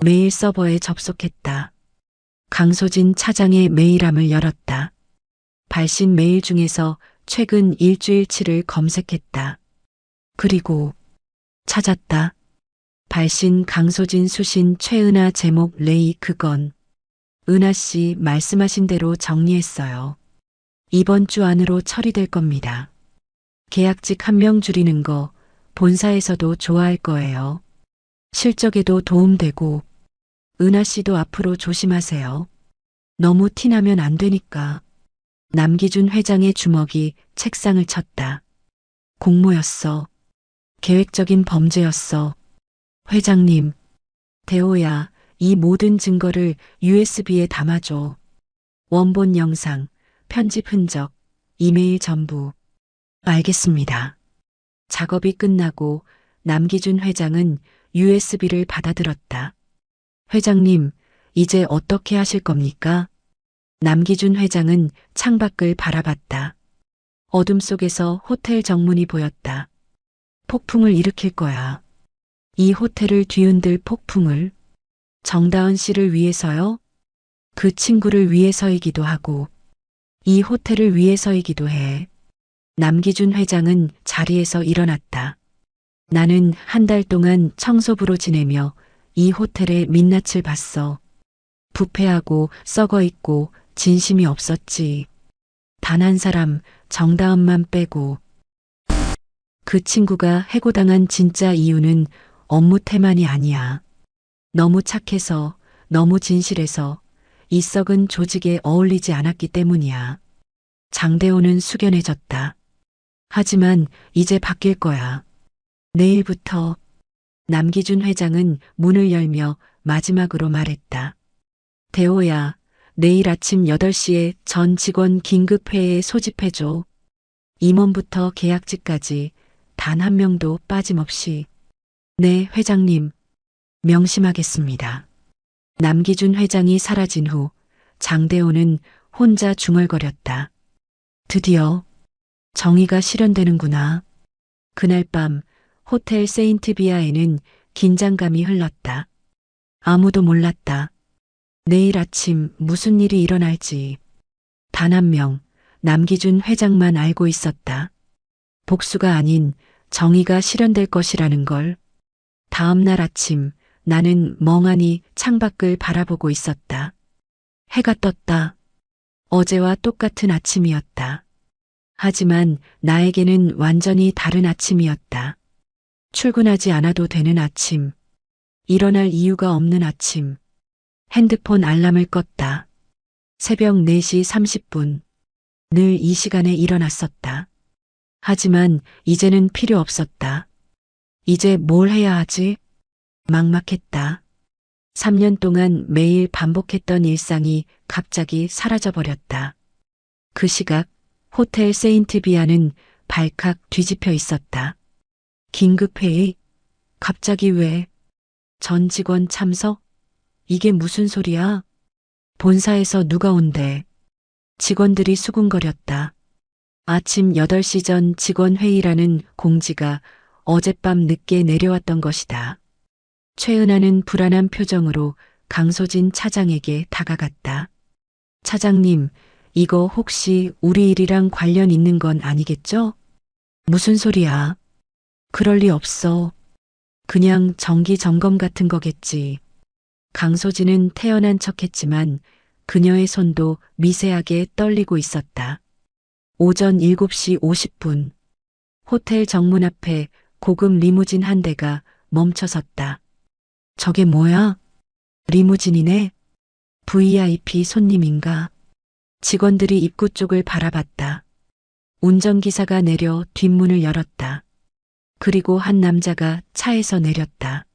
메일 서버에 접속했다. 강소진 차장의 메일함을 열었다. 발신 메일 중에서 최근 일주일치를 검색했다. 그리고 찾았다. 발신 강소진 수신 최은하 제목 레이 그건. 은하 씨 말씀하신 대로 정리했어요. 이번 주 안으로 처리될 겁니다. 계약직 1명 줄이는 거 본사에서도 좋아할 거예요. 실적에도 도움되고. 은하 씨도 앞으로 조심하세요. 너무 티나면 안 되니까. 남기준 회장의 주먹이 책상을 쳤다. 공모였어. 계획적인 범죄였어. 회장님, 대호야, 이 모든 증거를 USB에 담아줘. 원본 영상, 편집 흔적, 이메일 전부. 알겠습니다. 작업이 끝나고 남기준 회장은 USB를 받아들었다. 회장님, 이제 어떻게 하실 겁니까? 남기준 회장은 창밖을 바라봤다. 어둠 속에서 호텔 정문이 보였다. 폭풍을 일으킬 거야. 이 호텔을 뒤흔들 폭풍을. 정다은 씨를 위해서요? 그 친구를 위해서이기도 하고 이 호텔을 위해서이기도 해. 남기준 회장은 자리에서 일어났다. 나는 한 달 동안 청소부로 지내며 이 호텔의 민낯을 봤어. 부패하고 썩어 있고 진심이 없었지. 단 한 사람, 정다은만 빼고. 그 친구가 해고당한 진짜 이유는 업무 태만이 아니야. 너무 착해서, 너무 진실해서 이 썩은 조직에 어울리지 않았기 때문이야. 장대호는 숙연해졌다. 하지만 이제 바뀔 거야. 내일부터. 남기준 회장은 문을 열며 마지막으로 말했다. 대호야, 내일 아침 8시에 전 직원 긴급회의에 소집해줘. 임원부터 계약직까지 단 한 명도 빠짐없이. 네, 회장님. 명심하겠습니다. 남기준 회장이 사라진 후 장대호는 혼자 중얼거렸다. 드디어 정의가 실현되는구나. 그날 밤 호텔 세인트비아에는 긴장감이 흘렀다. 아무도 몰랐다. 내일 아침 무슨 일이 일어날지. 단 한 명, 남기준 회장만 알고 있었다. 복수가 아닌 정의가 실현될 것이라는 걸. 다음 날 아침 나는 멍하니 창밖을 바라보고 있었다. 해가 떴다. 어제와 똑같은 아침이었다. 하지만 나에게는 완전히 다른 아침이었다. 출근하지 않아도 되는 아침. 일어날 이유가 없는 아침. 핸드폰 알람을 껐다. 새벽 4시 30분. 늘 이 시간에 일어났었다. 하지만 이제는 필요 없었다. 이제 뭘 해야 하지? 막막했다. 3년 동안 매일 반복했던 일상이 갑자기 사라져버렸다. 그 시각 호텔 세인트비아는 발칵 뒤집혀 있었다. 긴급회의? 갑자기 왜? 전 직원 참석? 이게 무슨 소리야? 본사에서 누가 온대? 직원들이 수군거렸다. 아침 8시 전 직원회의라는 공지가 어젯밤 늦게 내려왔던 것이다. 최은하는 불안한 표정으로 강소진 차장에게 다가갔다. 차장님, 이거 혹시 우리 일이랑 관련 있는 건 아니겠죠? 무슨 소리야? 그럴 리 없어. 그냥 정기 점검 같은 거겠지. 강소진은 태연한 척했지만 그녀의 손도 미세하게 떨리고 있었다. 오전 7시 50분. 호텔 정문 앞에 고급 리무진 한 대가 멈춰섰다. 저게 뭐야? 리무진이네? VIP 손님인가? 직원들이 입구 쪽을 바라봤다. 운전기사가 내려 뒷문을 열었다. 그리고 한 남자가 차에서 내렸다.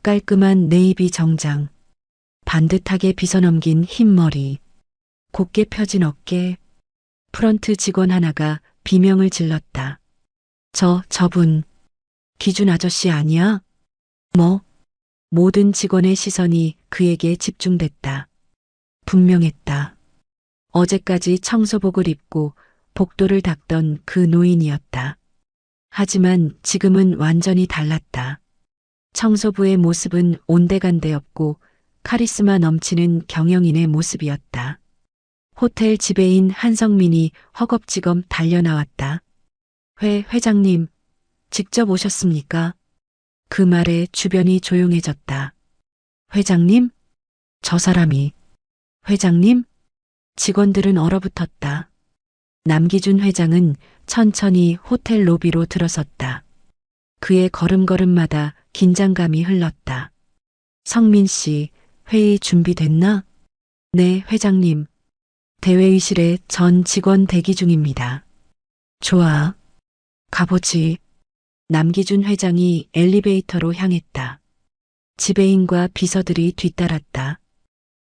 깔끔한 네이비 정장, 반듯하게 빗어넘긴 흰 머리, 곧게 펴진 어깨. 프런트 직원 하나가 비명을 질렀다. 저분, 기준 아저씨 아니야? 뭐? 모든 직원의 시선이 그에게 집중됐다. 분명했다. 어제까지 청소복을 입고 복도를 닦던 그 노인이었다. 하지만 지금은 완전히 달랐다. 청소부의 모습은 온데간데 없고 카리스마 넘치는 경영인의 모습이었다. 호텔 지배인 한성민이 허겁지겁 달려나왔다. 회장님, 직접 오셨습니까? 그 말에 주변이 조용해졌다. 회장님? 저 사람이. 회장님? 직원들은 얼어붙었다. 남기준 회장은 천천히 호텔 로비로 들어섰다. 그의 걸음걸음마다 긴장감이 흘렀다. 성민 씨, 회의 준비됐나? 네, 회장님. 대회의실에 전 직원 대기 중입니다. 좋아. 가보지. 남기준 회장이 엘리베이터로 향했다. 지배인과 비서들이 뒤따랐다.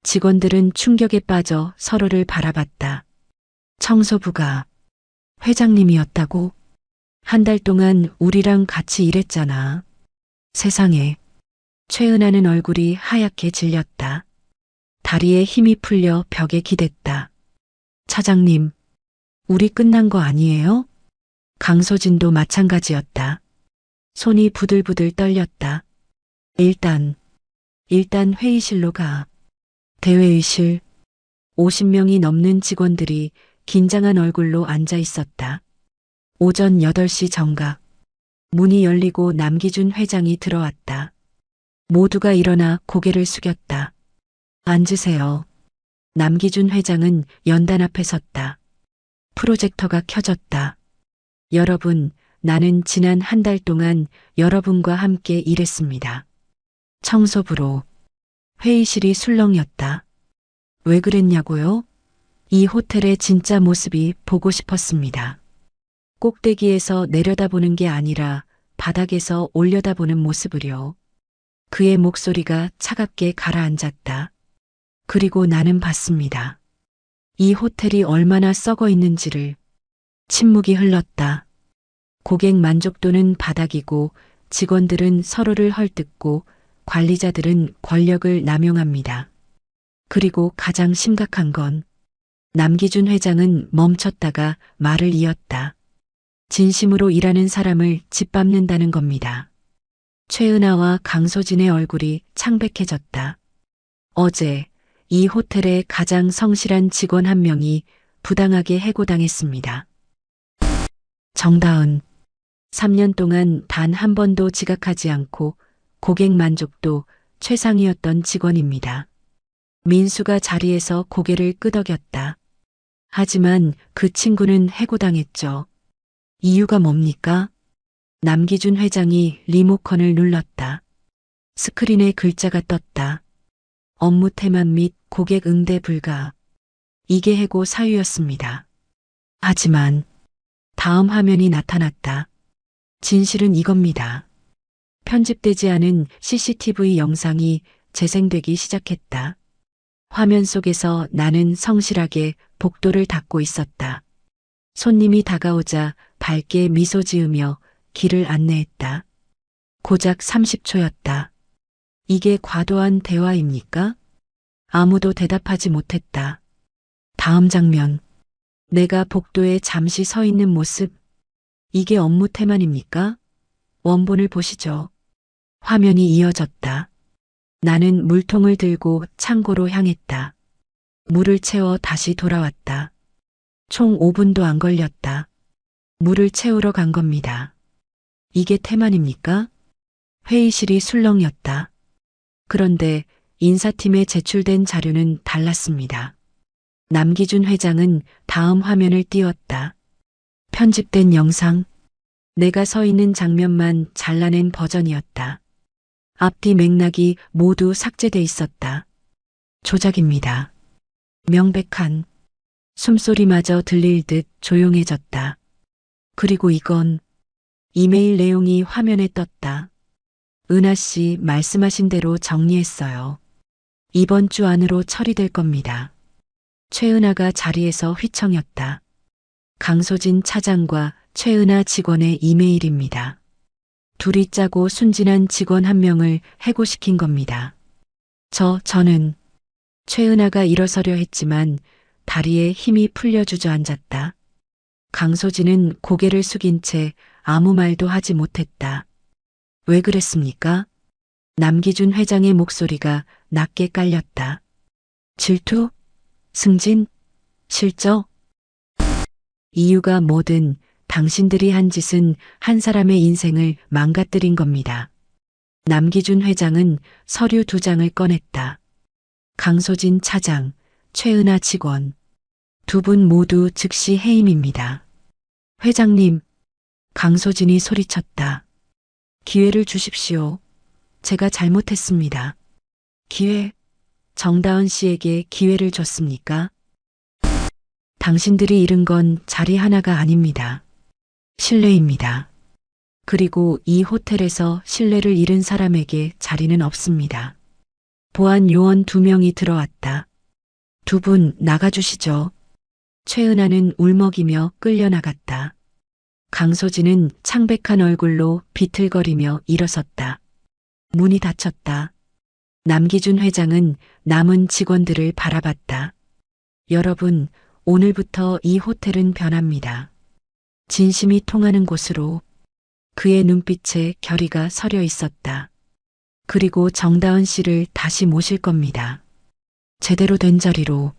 직원들은 충격에 빠져 서로를 바라봤다. 청소부가 회장님이었다고? 한 달 동안 우리랑 같이 일했잖아. 세상에. 최은하는 얼굴이 하얗게 질렸다. 다리에 힘이 풀려 벽에 기댔다. 차장님, 우리 끝난 거 아니에요? 강소진도 마찬가지였다. 손이 부들부들 떨렸다. 일단 회의실로 가. 대회의실. 50명이 넘는 직원들이 긴장한 얼굴로 앉아 있었다. 오전 8시 정각. 문이 열리고 남기준 회장이 들어왔다. 모두가 일어나 고개를 숙였다. 앉으세요. 남기준 회장은 연단 앞에 섰다. 프로젝터가 켜졌다. 여러분, 나는 지난 한 달 동안 여러분과 함께 일했습니다. 청소부로. 회의실이 술렁였다. 왜 그랬냐고요? 이 호텔의 진짜 모습이 보고 싶었습니다. 꼭대기에서 내려다보는 게 아니라 바닥에서 올려다보는 모습을요. 그의 목소리가 차갑게 가라앉았다. 그리고 나는 봤습니다. 이 호텔이 얼마나 썩어 있는지를. 침묵이 흘렀다. 고객 만족도는 바닥이고 직원들은 서로를 헐뜯고 관리자들은 권력을 남용합니다. 그리고 가장 심각한 건 남기준 회장은 멈췄다가 말을 이었다. 진심으로 일하는 사람을 짓밟는다는 겁니다. 최은하와 강소진의 얼굴이 창백해졌다. 어제 이 호텔의 가장 성실한 직원 한 명이 부당하게 해고당했습니다. 정다은. 3년 동안 단 한 번도 지각하지 않고 고객 만족도 최상이었던 직원입니다. 민수가 자리에서 고개를 끄덕였다. 하지만 그 친구는 해고당했죠. 이유가 뭡니까? 남기준 회장이 리모컨을 눌렀다. 스크린에 글자가 떴다. 업무 태만 및 고객 응대 불가. 이게 해고 사유였습니다. 하지만 다음 화면이 나타났다. 진실은 이겁니다. 편집되지 않은 CCTV 영상이 재생되기 시작했다. 화면 속에서 나는 성실하게 복도를 닦고 있었다. 손님이 다가오자 밝게 미소 지으며 길을 안내했다. 고작 30초였다. 이게 과도한 대화입니까? 아무도 대답하지 못했다. 다음 장면. 내가 복도에 잠시 서 있는 모습. 이게 업무 태만입니까? 원본을 보시죠. 화면이 이어졌다. 나는 물통을 들고 창고로 향했다. 물을 채워 다시 돌아왔다. 총 5분도 안 걸렸다. 물을 채우러 간 겁니다. 이게 태만입니까? 회의실이 술렁였다. 그런데 인사팀에 제출된 자료는 달랐습니다. 남기준 회장은 다음 화면을 띄웠다. 편집된 영상. 내가 서 있는 장면만 잘라낸 버전이었다. 앞뒤 맥락이 모두 삭제돼 있었다. 조작입니다. 명백한. 숨소리마저 들릴 듯 조용해졌다. 그리고 이건 이메일 내용이 화면에 떴다. 은하 씨 말씀하신 대로 정리했어요. 이번 주 안으로 처리될 겁니다. 최은하가 자리에서 휘청였다. 강소진 차장과 최은하 직원의 이메일입니다. 둘이 짜고 순진한 직원 한 명을 해고시킨 겁니다. 저는 최은하가 일어서려 했지만 다리에 힘이 풀려 주저앉았다. 강소진은 고개를 숙인 채 아무 말도 하지 못했다. 왜 그랬습니까? 남기준 회장의 목소리가 낮게 깔렸다. 질투? 승진? 실적? 이유가 뭐든 당신들이 한 짓은 한 사람의 인생을 망가뜨린 겁니다. 남기준 회장은 서류 2장을 꺼냈다. 강소진 차장, 최은하 직원. 두 분 모두 즉시 해임입니다. 회장님, 강소진이 소리쳤다. 기회를 주십시오. 제가 잘못했습니다. 기회? 정다은 씨에게 기회를 줬습니까? 당신들이 잃은 건 자리 하나가 아닙니다. 신뢰입니다. 그리고 이 호텔에서 신뢰를 잃은 사람에게 자리는 없습니다. 보안 요원 2명이 들어왔다. 두 분 나가주시죠. 최은하는 울먹이며 끌려나갔다. 강소진은 창백한 얼굴로 비틀거리며 일어섰다. 문이 닫혔다. 남기준 회장은 남은 직원들을 바라봤다. 여러분, 오늘부터 이 호텔은 변합니다. 진심이 통하는 곳으로. 그의 눈빛에 결의가 서려 있었다. 그리고 정다은 씨를 다시 모실 겁니다. 제대로 된 자리로.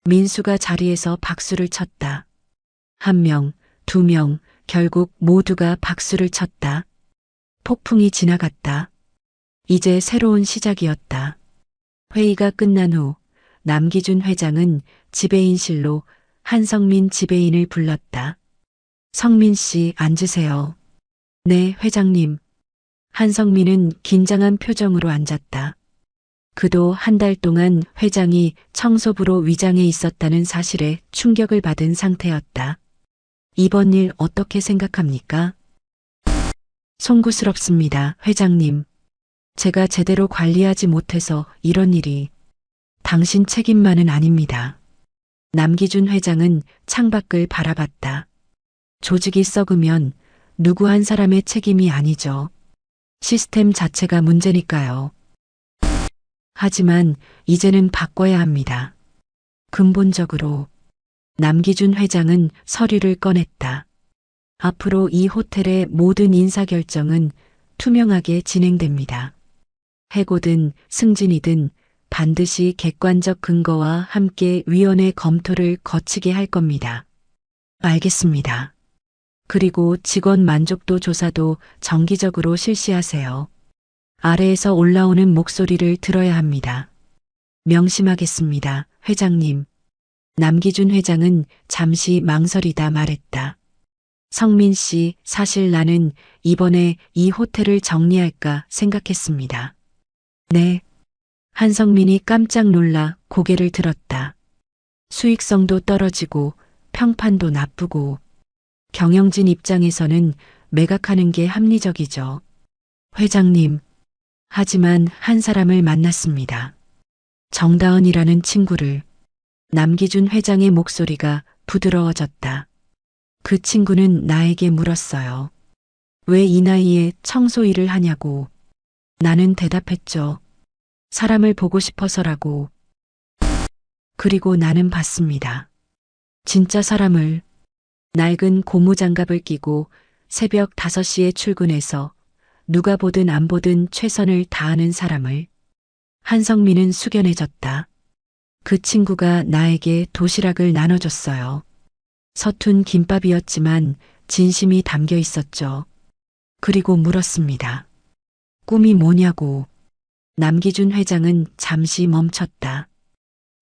민수가 자리에서 박수를 쳤다. 한 명, 두 명, 결국 모두가 박수를 쳤다. 폭풍이 지나갔다. 이제 새로운 시작이었다. 회의가 끝난 후 남기준 회장은 지배인실로 한성민 지배인을 불렀다. 성민 씨 앉으세요. 네, 회장님. 한성민은 긴장한 표정으로 앉았다. 그도 한 달 동안 회장이 청소부로 위장해 있었다는 사실에 충격을 받은 상태였다. 이번 일 어떻게 생각합니까? 송구스럽습니다, 회장님. 제가 제대로 관리하지 못해서 이런 일이 당신 책임만은 아닙니다. 남기준 회장은 창밖을 바라봤다. 조직이 썩으면 누구 한 사람의 책임이 아니죠. 시스템 자체가 문제니까요. 하지만 이제는 바꿔야 합니다. 근본적으로. 남기준 회장은 서류를 꺼냈다. 앞으로 이 호텔의 모든 인사결정은 투명하게 진행됩니다. 해고든 승진이든 반드시 객관적 근거와 함께 위원회 검토를 거치게 할 겁니다. 알겠습니다. 그리고 직원 만족도 조사도 정기적으로 실시하세요. 아래에서 올라오는 목소리를 들어야 합니다. 명심하겠습니다, 회장님. 남기준 회장은 잠시 망설이다 말했다. 성민 씨, 사실 나는 이번에 이 호텔을 정리할까 생각했습니다. 네. 한성민이 깜짝 놀라 고개를 들었다. 수익성도 떨어지고 평판도 나쁘고 경영진 입장에서는 매각하는 게 합리적이죠. 회장님. 하지만 한 사람을 만났습니다. 정다은이라는 친구를. 남기준 회장의 목소리가 부드러워졌다. 그 친구는 나에게 물었어요. 왜 이 나이에 청소 일을 하냐고. 나는 대답했죠. 사람을 보고 싶어서라고. 그리고 나는 봤습니다. 진짜 사람을. 낡은 고무장갑을 끼고 새벽 5시에 출근해서 누가 보든 안 보든 최선을 다하는 사람을. 한성민은 숙연해졌다. 그 친구가 나에게 도시락을 나눠줬어요. 서툰 김밥이었지만 진심이 담겨 있었죠. 그리고 물었습니다. 꿈이 뭐냐고. 남기준 회장은 잠시 멈췄다.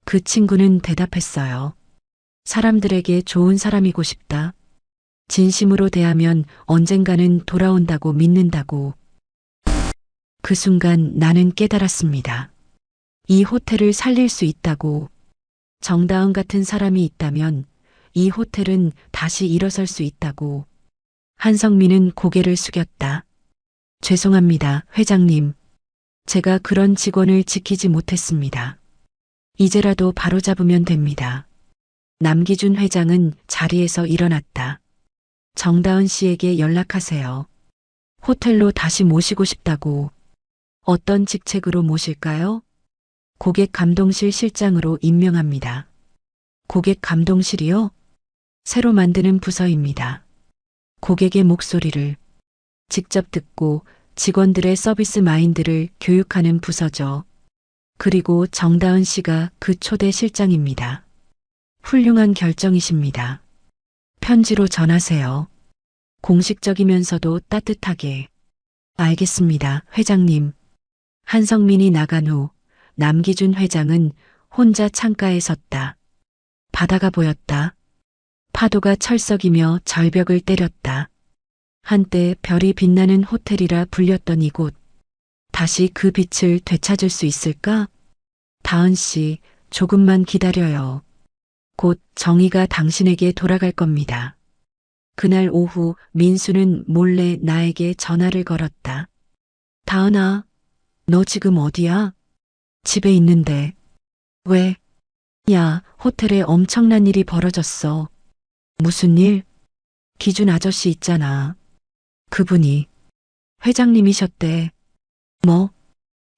그 친구는 대답했어요. 사람들에게 좋은 사람이고 싶다. 진심으로 대하면 언젠가는 돌아온다고 믿는다고. 그 순간 나는 깨달았습니다. 이 호텔을 살릴 수 있다고. 정다은 같은 사람이 있다면 이 호텔은 다시 일어설 수 있다고. 한성민은 고개를 숙였다. 죄송합니다, 회장님. 제가 그런 직원을 지키지 못했습니다. 이제라도 바로잡으면 됩니다. 남기준 회장은 자리에서 일어났다. 정다은 씨에게 연락하세요. 호텔로 다시 모시고 싶다고. 어떤 직책으로 모실까요? 고객 감동실 실장으로 임명합니다. 고객 감동실이요? 새로 만드는 부서입니다. 고객의 목소리를 직접 듣고 직원들의 서비스 마인드를 교육하는 부서죠. 그리고 정다은 씨가 그 초대 실장입니다. 훌륭한 결정이십니다. 편지로 전하세요. 공식적이면서도 따뜻하게. 알겠습니다, 회장님. 한성민이 나간 후 남기준 회장은 혼자 창가에 섰다. 바다가 보였다. 파도가 철썩이며 절벽을 때렸다. 한때 별이 빛나는 호텔이라 불렸던 이곳. 다시 그 빛을 되찾을 수 있을까? 다은 씨, 조금만 기다려요. 곧 정의가 당신에게 돌아갈 겁니다. 그날 오후 민수는 몰래 나에게 전화를 걸었다. 다은아, 너 지금 어디야? 집에 있는데. 왜? 야, 호텔에 엄청난 일이 벌어졌어. 무슨 일? 기준 아저씨 있잖아. 그분이 회장님이셨대. 뭐?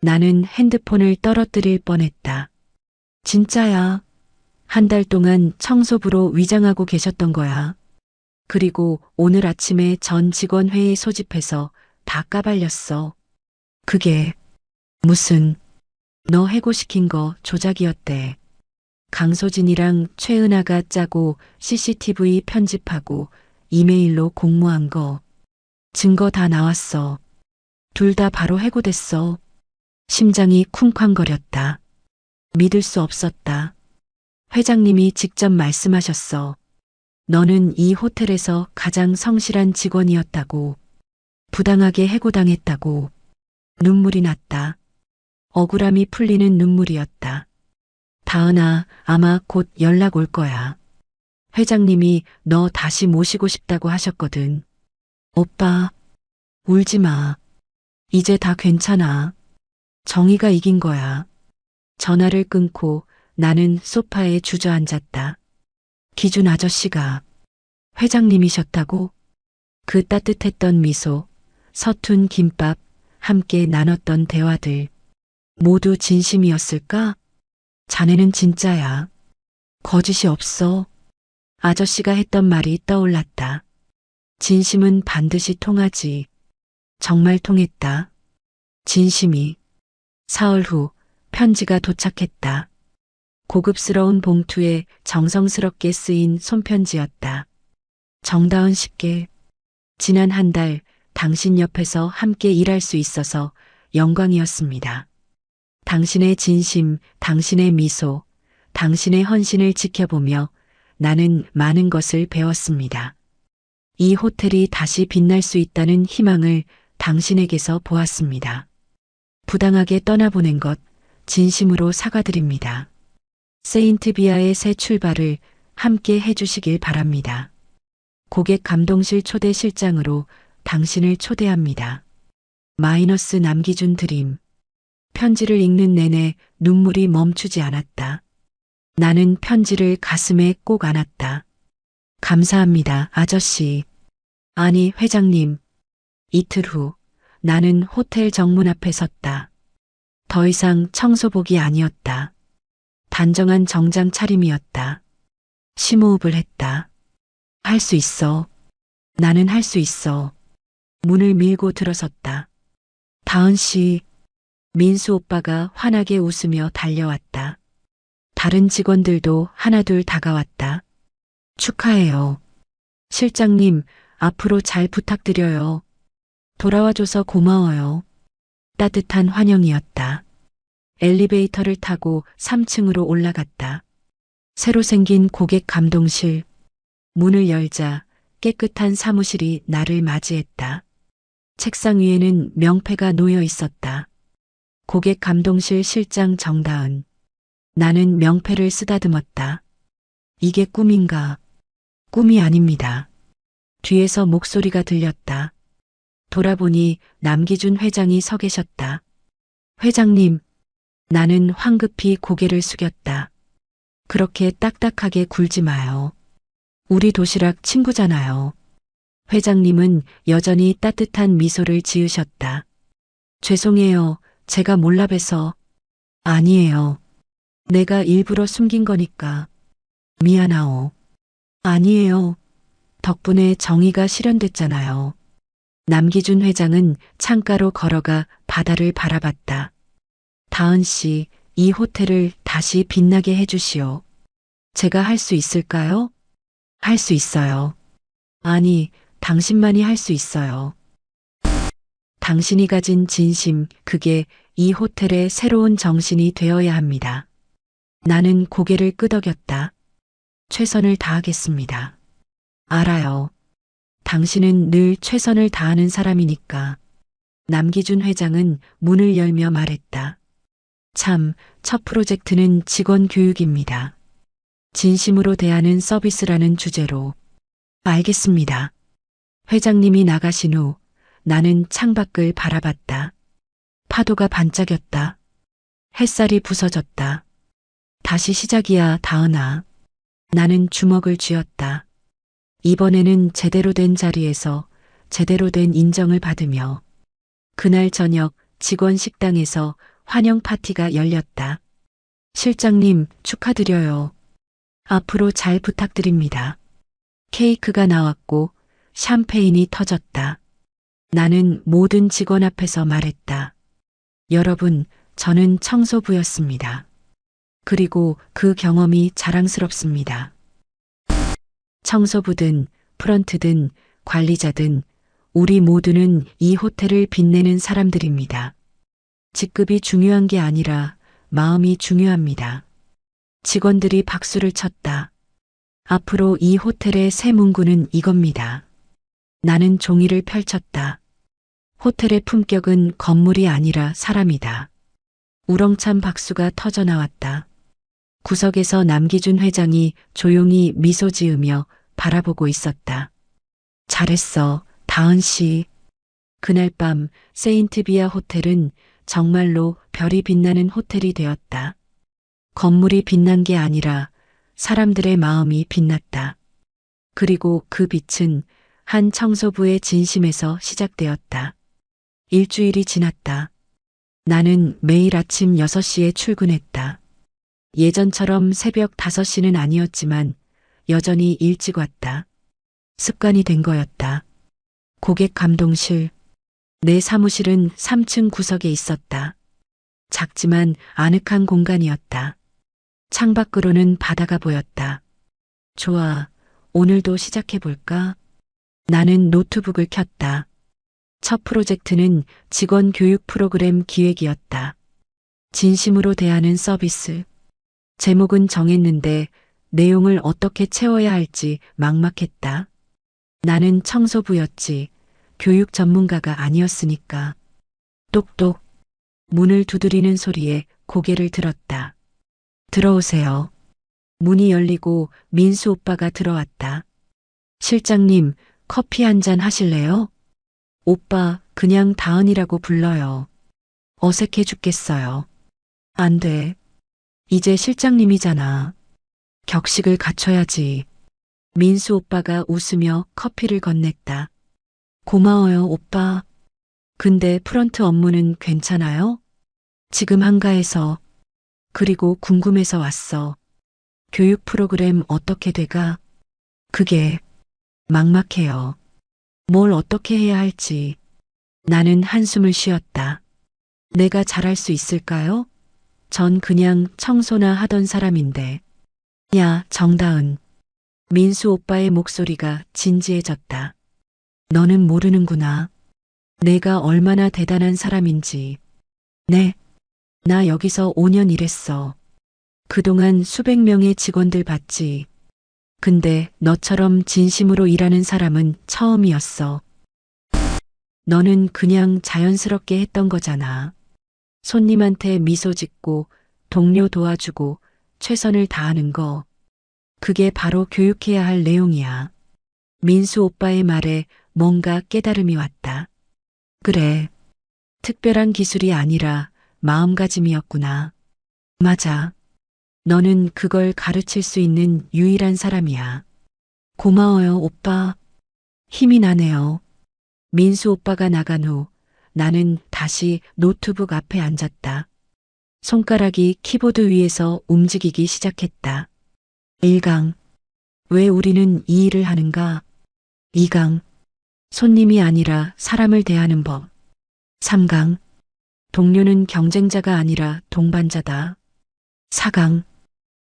나는 핸드폰을 떨어뜨릴 뻔했다. 진짜야. 한 달 동안 청소부로 위장하고 계셨던 거야. 그리고 오늘 아침에 전 직원 회의 소집해서 다 까발렸어. 그게 무슨 너 해고시킨 거 조작이었대. 강소진이랑 최은하가 짜고 CCTV 편집하고 이메일로 공모한 거. 증거 다 나왔어. 둘 다 바로 해고됐어. 심장이 쿵쾅거렸다. 믿을 수 없었다. 회장님이 직접 말씀하셨어. 너는 이 호텔에서 가장 성실한 직원이었다고. 부당하게 해고당했다고. 눈물이 났다. 억울함이 풀리는 눈물이었다. 다은아, 아마 곧 연락 올 거야. 회장님이 너 다시 모시고 싶다고 하셨거든. 오빠, 울지 마. 이제 다 괜찮아. 정의가 이긴 거야. 전화를 끊고 나는 소파에 주저앉았다. 기준 아저씨가 회장님이셨다고? 그 따뜻했던 미소, 서툰 김밥, 함께 나눴던 대화들. 모두 진심이었을까? 자네는 진짜야. 거짓이 없어. 아저씨가 했던 말이 떠올랐다. 진심은 반드시 통하지. 정말 통했다. 진심이. 사흘 후 편지가 도착했다. 고급스러운 봉투에 정성스럽게 쓰인 손편지였다. 정다은 씨께 지난 한 달 당신 옆에서 함께 일할 수 있어서 영광이었습니다. 당신의 진심, 당신의 미소, 당신의 헌신을 지켜보며 나는 많은 것을 배웠습니다. 이 호텔이 다시 빛날 수 있다는 희망을 당신에게서 보았습니다. 부당하게 떠나보낸 것 진심으로 사과드립니다. 세인트비아의 새 출발을 함께 해주시길 바랍니다. 고객 감동실 초대 실장으로 당신을 초대합니다. 마이너스 남기준 드림. 편지를 읽는 내내 눈물이 멈추지 않았다. 나는 편지를 가슴에 꼭 안았다. 감사합니다, 아저씨. 아니, 회장님. 이틀 후 나는 호텔 정문 앞에 섰다. 더 이상 청소복이 아니었다. 단정한 정장 차림이었다. 심호흡을 했다. 할 수 있어. 나는 할 수 있어. 문을 밀고 들어섰다. 다은 씨, 민수 오빠가 환하게 웃으며 달려왔다. 다른 직원들도 하나둘 다가왔다. 축하해요. 실장님, 앞으로 잘 부탁드려요. 돌아와줘서 고마워요. 따뜻한 환영이었다. 엘리베이터를 타고 3층으로 올라갔다. 새로 생긴 고객 감동실. 문을 열자 깨끗한 사무실이 나를 맞이했다. 책상 위에는 명패가 놓여 있었다. 고객 감동실 실장 정다은. 나는 명패를 쓰다듬었다. 이게 꿈인가? 꿈이 아닙니다. 뒤에서 목소리가 들렸다. 돌아보니 남기준 회장이 서 계셨다. 회장님, 나는 황급히 고개를 숙였다. 그렇게 딱딱하게 굴지 마요. 우리 도시락 친구잖아요. 회장님은 여전히 따뜻한 미소를 지으셨다. 죄송해요. 제가 몰라 봬서. 아니에요. 내가 일부러 숨긴 거니까. 미안하오. 아니에요. 덕분에 정의가 실현됐잖아요. 남기준 회장은 창가로 걸어가 바다를 바라봤다. 다은 씨, 이 호텔을 다시 빛나게 해주시오. 제가 할 수 있을까요? 할 수 있어요. 아니, 당신만이 할 수 있어요. 당신이 가진 진심, 그게 이 호텔의 새로운 정신이 되어야 합니다. 나는 고개를 끄덕였다. 최선을 다하겠습니다. 알아요. 당신은 늘 최선을 다하는 사람이니까. 남기준 회장은 문을 열며 말했다. 참, 첫 프로젝트는 직원 교육입니다. 진심으로 대하는 서비스라는 주제로. 알겠습니다. 회장님이 나가신 후 나는 창밖을 바라봤다. 파도가 반짝였다. 햇살이 부서졌다. 다시 시작이야, 다은아. 나는 주먹을 쥐었다. 이번에는 제대로 된 자리에서 제대로 된 인정을 받으며. 그날 저녁 직원 식당에서 환영 파티가 열렸다. 실장님, 축하드려요. 앞으로 잘 부탁드립니다. 케이크가 나왔고 샴페인이 터졌다. 나는 모든 직원 앞에서 말했다. 여러분, 저는 청소부였습니다. 그리고 그 경험이 자랑스럽습니다. 청소부든 프런트든 관리자든 우리 모두는 이 호텔을 빛내는 사람들입니다. 직급이 중요한 게 아니라 마음이 중요합니다. 직원들이 박수를 쳤다. 앞으로 이 호텔의 새 문구는 이겁니다. 나는 종이를 펼쳤다. 호텔의 품격은 건물이 아니라 사람이다. 우렁찬 박수가 터져 나왔다. 구석에서 남기준 회장이 조용히 미소 지으며 바라보고 있었다. 잘했어, 다은 씨. 그날 밤 세인트비아 호텔은 정말로 별이 빛나는 호텔이 되었다. 건물이 빛난 게 아니라 사람들의 마음이 빛났다. 그리고 그 빛은 한 청소부의 진심에서 시작되었다. 일주일이 지났다. 나는 매일 아침 6시에 출근했다. 예전처럼 새벽 5시는 아니었지만 여전히 일찍 왔다. 습관이 된 거였다. 고객 감동실. 내 사무실은 3층 구석에 있었다. 작지만 아늑한 공간이었다. 창밖으로는 바다가 보였다. 좋아, 오늘도 시작해볼까? 나는 노트북을 켰다. 첫 프로젝트는 직원 교육 프로그램 기획이었다. 진심으로 대하는 서비스. 제목은 정했는데 내용을 어떻게 채워야 할지 막막했다. 나는 청소부였지. 교육 전문가가 아니었으니까. 똑똑. 문을 두드리는 소리에 고개를 들었다. 들어오세요. 문이 열리고 민수 오빠가 들어왔다. 실장님, 커피 한 잔 하실래요? 오빠, 그냥 다은이라고 불러요. 어색해 죽겠어요. 안 돼. 이제 실장님이잖아. 격식을 갖춰야지. 민수 오빠가 웃으며 커피를 건넸다. 고마워요, 오빠. 근데 프런트 업무는 괜찮아요? 지금 한가해서. 그리고 궁금해서 왔어. 교육 프로그램 어떻게 돼가? 그게 막막해요. 뭘 어떻게 해야 할지. 나는 한숨을 쉬었다. 내가 잘할 수 있을까요? 전 그냥 청소나 하던 사람인데. 야, 정다은. 민수 오빠의 목소리가 진지해졌다. 너는 모르는구나. 내가 얼마나 대단한 사람인지. 네. 나 여기서 5년 일했어. 그동안 수백 명의 직원들 봤지. 근데 너처럼 진심으로 일하는 사람은 처음이었어. 너는 그냥 자연스럽게 했던 거잖아. 손님한테 미소 짓고 동료 도와주고 최선을 다하는 거. 그게 바로 교육해야 할 내용이야. 민수 오빠의 말에 뭔가 깨달음이 왔다. 그래. 특별한 기술이 아니라 마음가짐이었구나. 맞아. 너는 그걸 가르칠 수 있는 유일한 사람이야. 고마워요, 오빠. 힘이 나네요. 민수 오빠가 나간 후 나는 다시 노트북 앞에 앉았다. 손가락이 키보드 위에서 움직이기 시작했다. 1강. 왜 우리는 이 일을 하는가? 2강. 손님이 아니라 사람을 대하는 법. 3강. 동료는 경쟁자가 아니라 동반자다. 4강.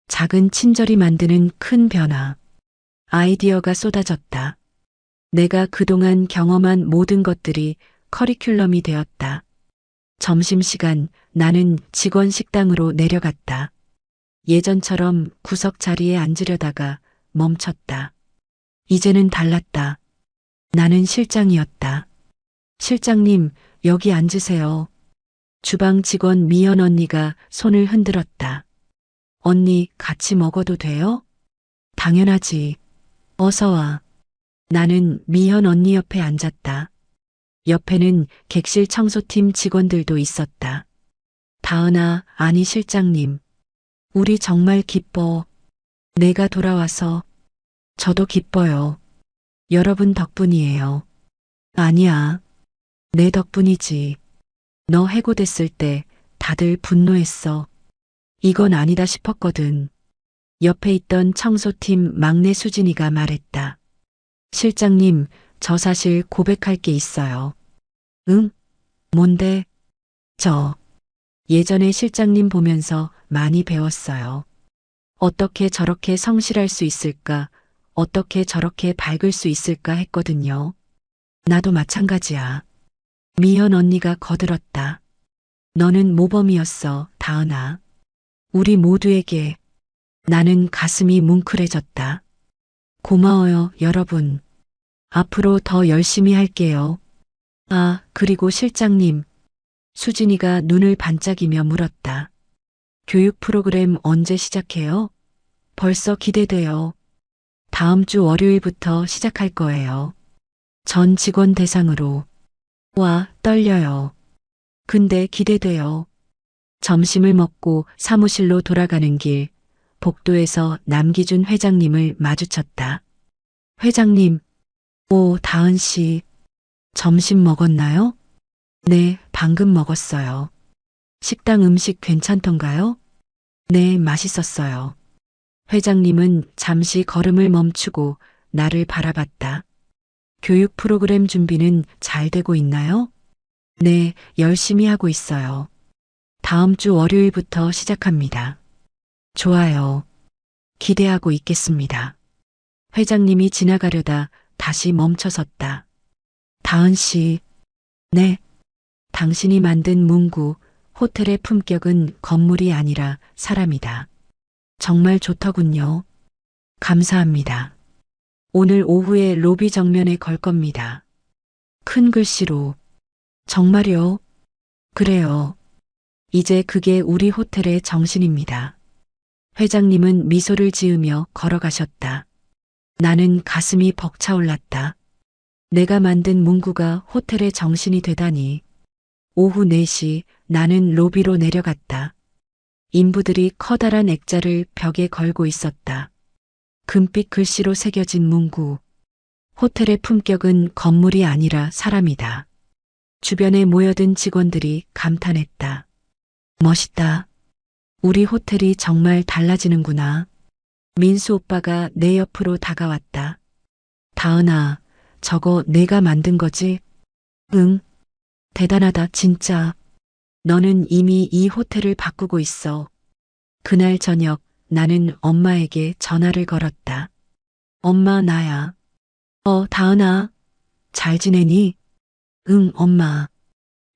작은 친절이 만드는 큰 변화. 아이디어가 쏟아졌다. 내가 그동안 경험한 모든 것들이 커리큘럼이 되었다. 점심시간 나는 직원 식당으로 내려갔다. 예전처럼 구석 자리에 앉으려다가 멈췄다. 이제는 달랐다. 나는 실장이었다. 실장님, 여기 앉으세요. 주방 직원 미연 언니가 손을 흔들었다. 언니, 같이 먹어도 돼요? 당연하지. 어서 와. 나는 미현 언니 옆에 앉았다. 옆에는 객실 청소팀 직원들도 있었다. 다은아, 아니 실장님. 우리 정말 기뻐. 내가 돌아와서. 저도 기뻐요. 여러분 덕분이에요. 아니야. 내 덕분이지. 너 해고됐을 때 다들 분노했어. 이건 아니다 싶었거든. 옆에 있던 청소팀 막내 수진이가 말했다. 실장님, 저 사실 고백할 게 있어요. 응? 뭔데? 저 예전에 실장님 보면서 많이 배웠어요. 어떻게 저렇게 성실할 수 있을까? 어떻게 저렇게 밝을 수 있을까 했거든요. 나도 마찬가지야. 미연 언니가 거들었다. 너는 모범이었어, 다은아. 우리 모두에게. 나는 가슴이 뭉클해졌다. 고마워요, 여러분. 앞으로 더 열심히 할게요. 아, 그리고 실장님. 수진이가 눈을 반짝이며 물었다. 교육 프로그램 언제 시작해요? 벌써 기대돼요. 다음 주 월요일부터 시작할 거예요. 전 직원 대상으로. 와, 떨려요. 근데 기대돼요. 점심을 먹고 사무실로 돌아가는 길, 복도에서 남기준 회장님을 마주쳤다. 회장님, 오, 다은 씨, 점심 먹었나요? 네, 방금 먹었어요. 식당 음식 괜찮던가요? 네, 맛있었어요. 회장님은 잠시 걸음을 멈추고 나를 바라봤다. 교육 프로그램 준비는 잘 되고 있나요? 네, 열심히 하고 있어요. 다음 주 월요일부터 시작합니다. 좋아요. 기대하고 있겠습니다. 회장님이 지나가려다 다시 멈춰섰다. 다은 씨, 네. 당신이 만든 문구, 호텔의 품격은 건물이 아니라 사람이다. 정말 좋더군요. 감사합니다. 오늘 오후에 로비 정면에 걸 겁니다. 큰 글씨로. 정말요? 그래요. 이제 그게 우리 호텔의 정신입니다. 회장님은 미소를 지으며 걸어가셨다. 나는 가슴이 벅차올랐다. 내가 만든 문구가 호텔의 정신이 되다니. 오후 4시 나는 로비로 내려갔다. 인부들이 커다란 액자를 벽에 걸고 있었다. 금빛 글씨로 새겨진 문구. 호텔의 품격은 건물이 아니라 사람이다. 주변에 모여든 직원들이 감탄했다. 멋있다. 우리 호텔이 정말 달라지는구나. 민수 오빠가 내 옆으로 다가왔다. 다은아, 저거 내가 만든 거지? 응. 대단하다, 진짜. 너는 이미 이 호텔을 바꾸고 있어. 그날 저녁 나는 엄마에게 전화를 걸었다. 엄마, 나야. 다은아. 잘 지내니? 응, 엄마.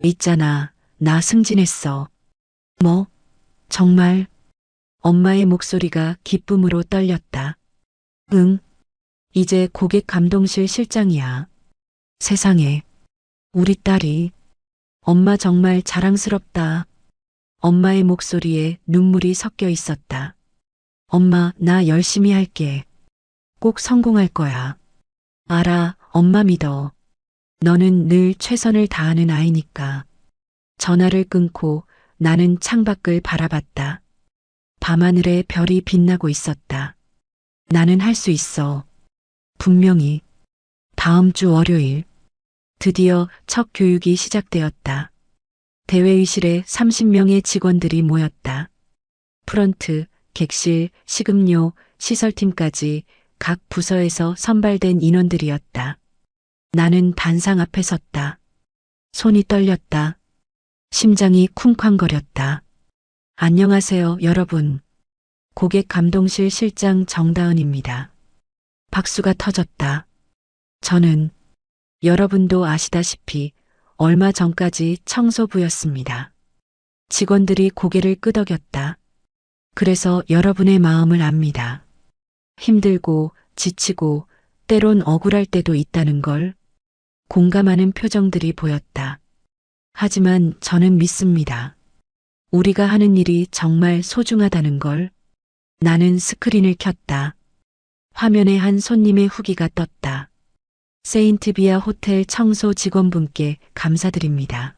있잖아. 나 승진했어. 뭐? 정말? 엄마의 목소리가 기쁨으로 떨렸다. 응. 이제 고객 감동실 실장이야. 세상에. 우리 딸이. 엄마 정말 자랑스럽다. 엄마의 목소리에 눈물이 섞여 있었다. 엄마, 나 열심히 할게. 꼭 성공할 거야. 알아, 엄마 믿어. 너는 늘 최선을 다하는 아이니까. 전화를 끊고 나는 창밖을 바라봤다. 밤하늘에 별이 빛나고 있었다. 나는 할 수 있어. 분명히. 다음 주 월요일. 드디어 첫 교육이 시작되었다. 대회의실에 30명의 직원들이 모였다. 프런트, 객실, 식음료, 시설팀까지 각 부서에서 선발된 인원들이었다. 나는 단상 앞에 섰다. 손이 떨렸다. 심장이 쿵쾅거렸다. 안녕하세요, 여러분. 고객 감동실 실장 정다은입니다. 박수가 터졌다. 저는 여러분도 아시다시피 얼마 전까지 청소부였습니다. 직원들이 고개를 끄덕였다. 그래서 여러분의 마음을 압니다. 힘들고 지치고 때론 억울할 때도 있다는 걸. 공감하는 표정들이 보였다. 하지만 저는 믿습니다. 우리가 하는 일이 정말 소중하다는 걸. 나는 스크린을 켰다. 화면에 한 손님의 후기가 떴다. 세인트비아 호텔 청소 직원분께 감사드립니다.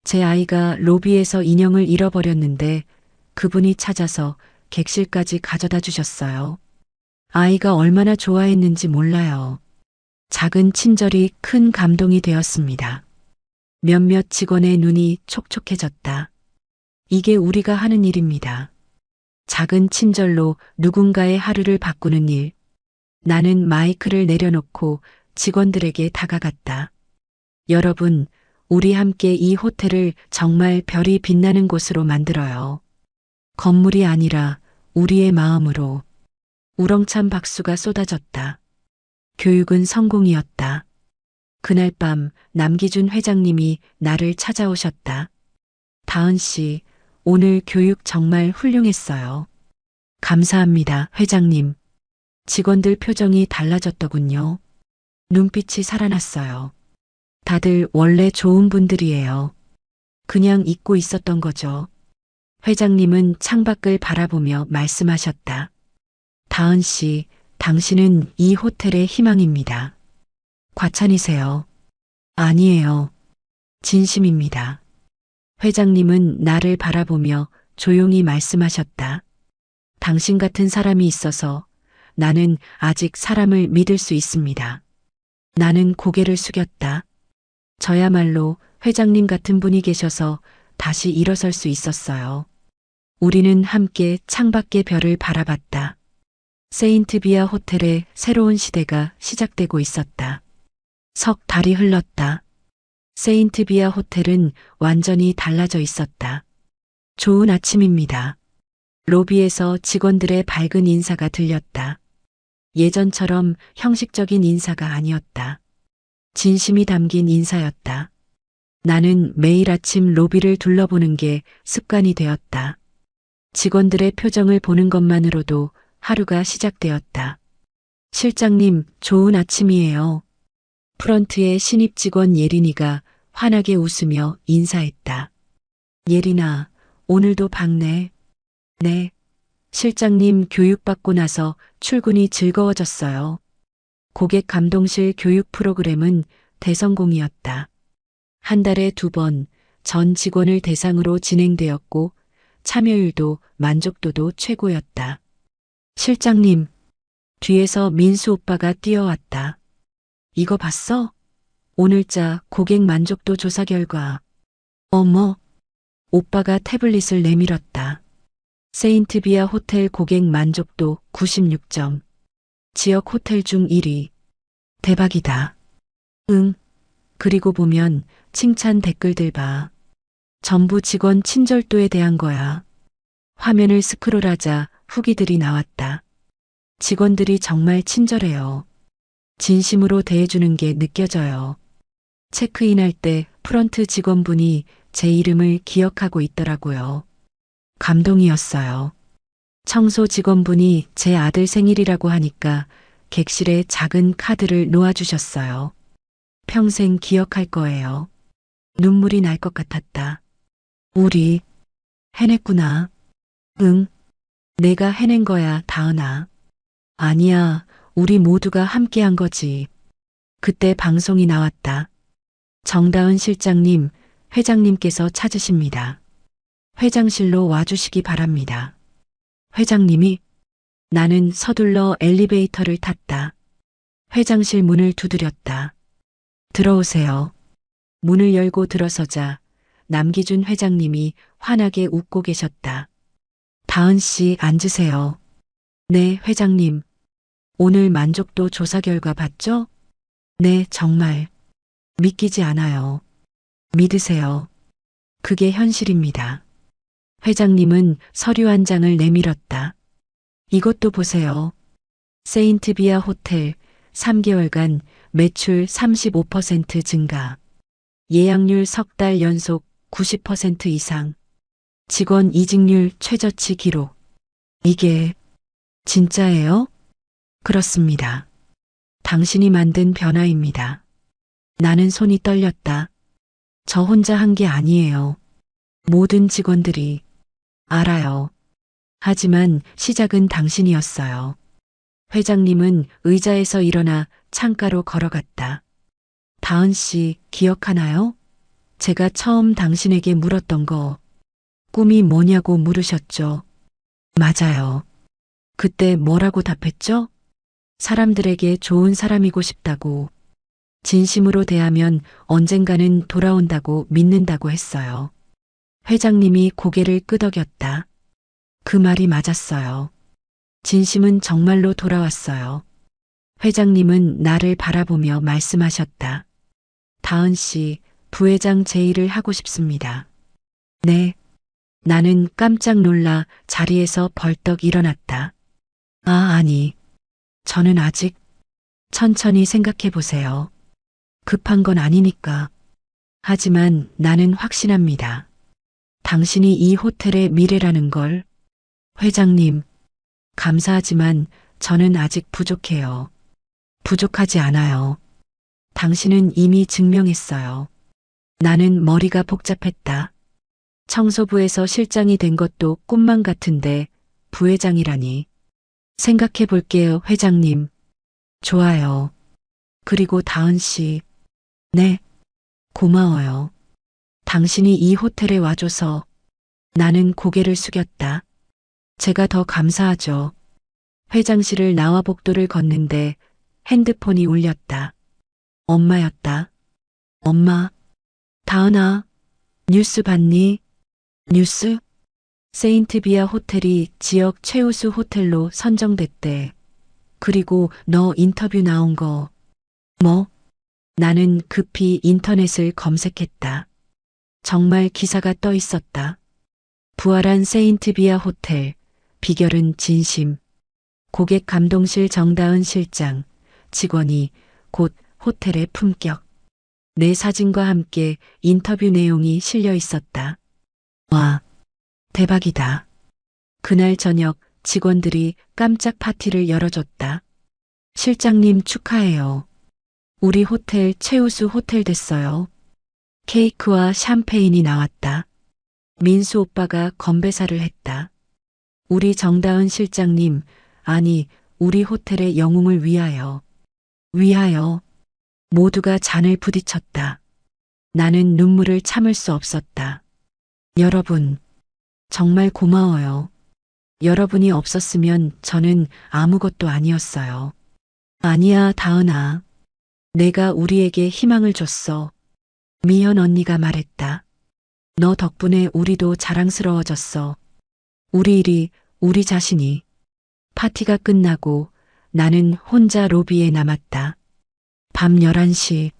제 아이가 로비에서 인형을 잃어버렸는데 그분이 찾아서 객실까지 가져다 주셨어요. 아이가 얼마나 좋아했는지 몰라요. 작은 친절이 큰 감동이 되었습니다. 몇몇 직원의 눈이 촉촉해졌다. 이게 우리가 하는 일입니다. 작은 친절로 누군가의 하루를 바꾸는 일. 나는 마이크를 내려놓고 직원들에게 다가갔다. 여러분, 우리 함께 이 호텔을 정말 별이 빛나는 곳으로 만들어요. 건물이 아니라 우리의 마음으로. 우렁찬 박수가 쏟아졌다. 교육은 성공이었다. 그날 밤 남기준 회장님이 나를 찾아오셨다. 다은 씨, 오늘 교육 정말 훌륭했어요. 감사합니다, 회장님. 직원들 표정이 달라졌더군요. 눈빛이 살아났어요. 다들 원래 좋은 분들이에요. 그냥 잊고 있었던 거죠. 회장님은 창밖을 바라보며 말씀하셨다. 다은 씨, 당신은 이 호텔의 희망입니다. 과찬이세요. 아니에요. 진심입니다. 회장님은 나를 바라보며 조용히 말씀하셨다. 당신 같은 사람이 있어서 나는 아직 사람을 믿을 수 있습니다. 나는 고개를 숙였다. 저야말로 회장님 같은 분이 계셔서 다시 일어설 수 있었어요. 우리는 함께 창밖의 별을 바라봤다. 세인트비아 호텔의 새로운 시대가 시작되고 있었다. 석 달이 흘렀다. 세인트비아 호텔은 완전히 달라져 있었다. 좋은 아침입니다. 로비에서 직원들의 밝은 인사가 들렸다. 예전처럼 형식적인 인사가 아니었다. 진심이 담긴 인사였다. 나는 매일 아침 로비를 둘러보는 게 습관이 되었다. 직원들의 표정을 보는 것만으로도 하루가 시작되었다. 실장님, 좋은 아침이에요. 프런트의 신입 직원 예린이가 환하게 웃으며 인사했다. 예린아, 오늘도 밝네. 네. 실장님 교육받고 나서 출근이 즐거워졌어요. 고객 감동실 교육 프로그램은 대성공이었다. 한 달에 2번 전 직원을 대상으로 진행되었고 참여율도 만족도도 최고였다. 실장님, 뒤에서 민수 오빠가 뛰어왔다. 이거 봤어? 오늘자 고객 만족도 조사 결과. 어머, 오빠가 태블릿을 내밀었다. 세인트비아 호텔 고객 만족도 96점. 지역 호텔 중 1위. 대박이다. 응. 그리고 보면 칭찬 댓글들 봐. 전부 직원 친절도에 대한 거야. 화면을 스크롤하자 후기들이 나왔다. 직원들이 정말 친절해요. 진심으로 대해주는 게 느껴져요. 체크인할 때 프런트 직원분이 제 이름을 기억하고 있더라고요. 감동이었어요. 청소 직원분이 제 아들 생일이라고 하니까 객실에 작은 카드를 놓아주셨어요. 평생 기억할 거예요. 눈물이 날 것 같았다. 우리 해냈구나. 응, 내가 해낸 거야, 다은아. 아니야, 우리 모두가 함께한 거지. 그때 방송이 나왔다. 정다은 실장님, 회장님께서 찾으십니다. 회장실로 와주시기 바랍니다. 회장님이? 나는 서둘러 엘리베이터를 탔다. 회장실 문을 두드렸다. 들어오세요. 문을 열고 들어서자 남기준 회장님이 환하게 웃고 계셨다. 다은 씨 앉으세요. 네, 회장님. 오늘 만족도 조사 결과 봤죠? 네, 정말. 믿기지 않아요. 믿으세요. 그게 현실입니다. 회장님은 서류 한 장을 내밀었다. 이것도 보세요. 세인트비아 호텔 3개월간 매출 35% 증가. 예약률 석 달 연속 90% 이상. 직원 이직률 최저치 기록. 이게 진짜예요? 그렇습니다. 당신이 만든 변화입니다. 나는 손이 떨렸다. 저 혼자 한 게 아니에요. 모든 직원들이. 알아요. 하지만 시작은 당신이었어요. 회장님은 의자에서 일어나 창가로 걸어갔다. 다은 씨, 기억하나요? 제가 처음 당신에게 물었던 거, 꿈이 뭐냐고 물으셨죠? 맞아요. 그때 뭐라고 답했죠? 사람들에게 좋은 사람이고 싶다고. 진심으로 대하면 언젠가는 돌아온다고 믿는다고 했어요. 회장님이 고개를 끄덕였다. 그 말이 맞았어요. 진심은 정말로 돌아왔어요. 회장님은 나를 바라보며 말씀하셨다. 다은 씨, 부회장 제1을 하고 싶습니다. 네. 나는 깜짝 놀라 자리에서 벌떡 일어났다. 아니. 저는 아직 천천히 생각해 보세요. 급한 건 아니니까. 하지만 나는 확신합니다. 당신이 이 호텔의 미래라는 걸. 회장님, 감사하지만 저는 아직 부족해요. 부족하지 않아요. 당신은 이미 증명했어요. 나는 머리가 복잡했다. 청소부에서 실장이 된 것도 꿈만 같은데 부회장이라니. 생각해 볼게요, 회장님. 좋아요. 그리고 다은 씨. 네. 고마워요. 당신이 이 호텔에 와줘서. 나는 고개를 숙였다. 제가 더 감사하죠. 회장실을 나와 복도를 걷는데 핸드폰이 울렸다. 엄마였다. 엄마. 다은아. 뉴스 봤니? 뉴스? 세인트비아 호텔이 지역 최우수 호텔로 선정됐대. 그리고 너 인터뷰 나온 거. 뭐? 나는 급히 인터넷을 검색했다. 정말 기사가 떠 있었다. 부활한 세인트비아 호텔, 비결은 진심. 고객 감동실 정다은 실장, 직원이 곧 호텔의 품격. 내 사진과 함께 인터뷰 내용이 실려 있었다. 와, 대박이다. 그날 저녁 직원들이 깜짝 파티를 열어줬다. 실장님 축하해요. 우리 호텔 최우수 호텔 됐어요. 케이크와 샴페인이 나왔다. 민수 오빠가 건배사를 했다. 우리 정다은 실장님, 아니, 우리 호텔의 영웅을 위하여. 위하여. 모두가 잔을 부딪혔다. 나는 눈물을 참을 수 없었다. 여러분, 정말 고마워요. 여러분이 없었으면 저는 아무것도 아니었어요. 아니야, 다은아. 내가 우리에게 희망을 줬어. 미연 언니가 말했다. 너 덕분에 우리도 자랑스러워졌어. 우리 일이, 우리 자신이. 파티가 끝나고 나는 혼자 로비에 남았다. 밤 11시.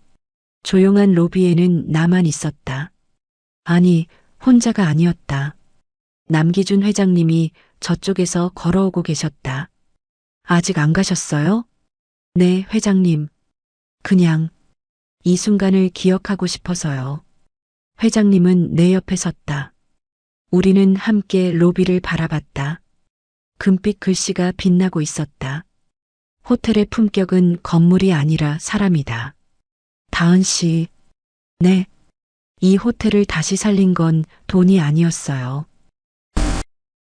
조용한 로비에는 나만 있었다. 아니, 혼자가 아니었다. 남기준 회장님이 저쪽에서 걸어오고 계셨다. 아직 안 가셨어요? 네, 회장님. 그냥 이 순간을 기억하고 싶어서요. 회장님은 내 옆에 섰다. 우리는 함께 로비를 바라봤다. 금빛 글씨가 빛나고 있었다. 호텔의 품격은 건물이 아니라 사람이다. 다은 씨. 네. 이 호텔을 다시 살린 건 돈이 아니었어요.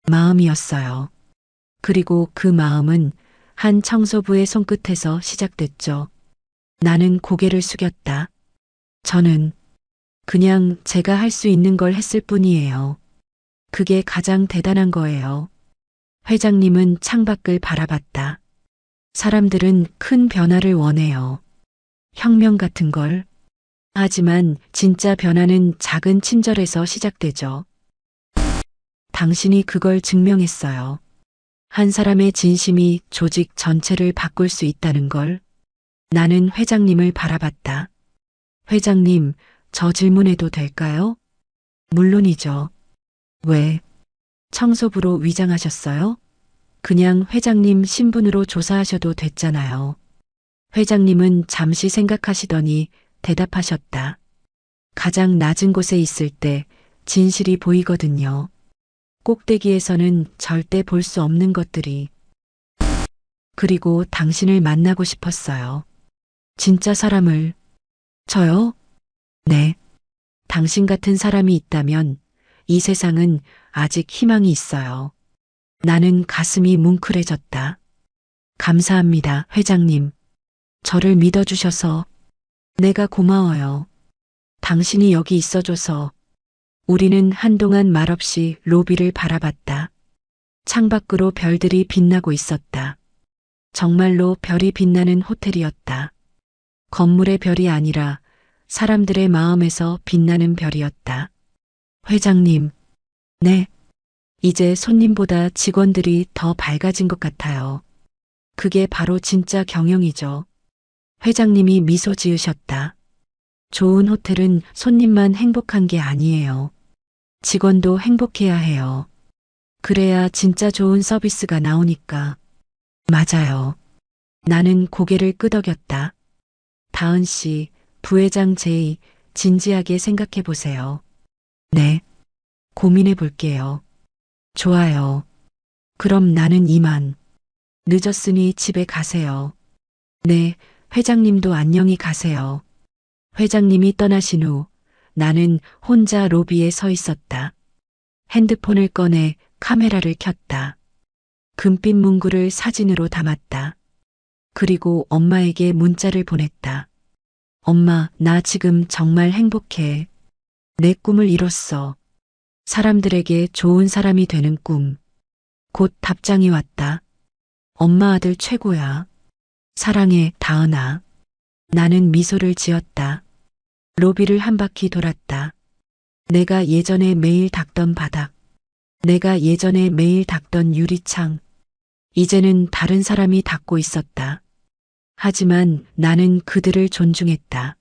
마음이었어요. 그리고 그 마음은 한 청소부의 손끝에서 시작됐죠. 나는 고개를 숙였다. 저는 그냥 제가 할 수 있는 걸 했을 뿐이에요. 그게 가장 대단한 거예요. 회장님은 창밖을 바라봤다. 사람들은 큰 변화를 원해요. 혁명 같은 걸. 하지만 진짜 변화는 작은 친절에서 시작되죠. 당신이 그걸 증명했어요. 한 사람의 진심이 조직 전체를 바꿀 수 있다는 걸. 나는 회장님을 바라봤다. 회장님, 저 질문해도 될까요? 물론이죠. 왜? 청소부로 위장하셨어요? 그냥 회장님 신분으로 조사하셔도 됐잖아요. 회장님은 잠시 생각하시더니 대답하셨다. 가장 낮은 곳에 있을 때 진실이 보이거든요. 꼭대기에서는 절대 볼 수 없는 것들이. 그리고 당신을 만나고 싶었어요. 진짜 사람을. 저요? 네. 당신 같은 사람이 있다면 이 세상은 아직 희망이 있어요. 나는 가슴이 뭉클해졌다. 감사합니다, 회장님. 저를 믿어주셔서. 내가 고마워요. 당신이 여기 있어줘서. 우리는 한동안 말없이 로비를 바라봤다. 창밖으로 별들이 빛나고 있었다. 정말로 별이 빛나는 호텔이었다. 건물의 별이 아니라 사람들의 마음에서 빛나는 별이었다. 회장님. 네. 이제 손님보다 직원들이 더 밝아진 것 같아요. 그게 바로 진짜 경영이죠. 회장님이 미소 지으셨다. 좋은 호텔은 손님만 행복한 게 아니에요. 직원도 행복해야 해요. 그래야 진짜 좋은 서비스가 나오니까. 맞아요. 나는 고개를 끄덕였다. 다은 씨, 부회장 제의, 진지하게 생각해 보세요. 네. 고민해 볼게요. 좋아요. 그럼 나는 이만. 늦었으니 집에 가세요. 네, 회장님도 안녕히 가세요. 회장님이 떠나신 후 나는 혼자 로비에 서 있었다. 핸드폰을 꺼내 카메라를 켰다. 금빛 문구를 사진으로 담았다. 그리고 엄마에게 문자를 보냈다. 엄마, 나 지금 정말 행복해. 내 꿈을 이뤘어. 사람들에게 좋은 사람이 되는 꿈. 곧 답장이 왔다. 엄마 아들 최고야. 사랑해, 다은아. 나는 미소를 지었다. 로비를 한 바퀴 돌았다. 내가 예전에 매일 닦던 바닥. 내가 예전에 매일 닦던 유리창. 이제는 다른 사람이 닦고 있었다. 하지만 나는 그들을 존중했다.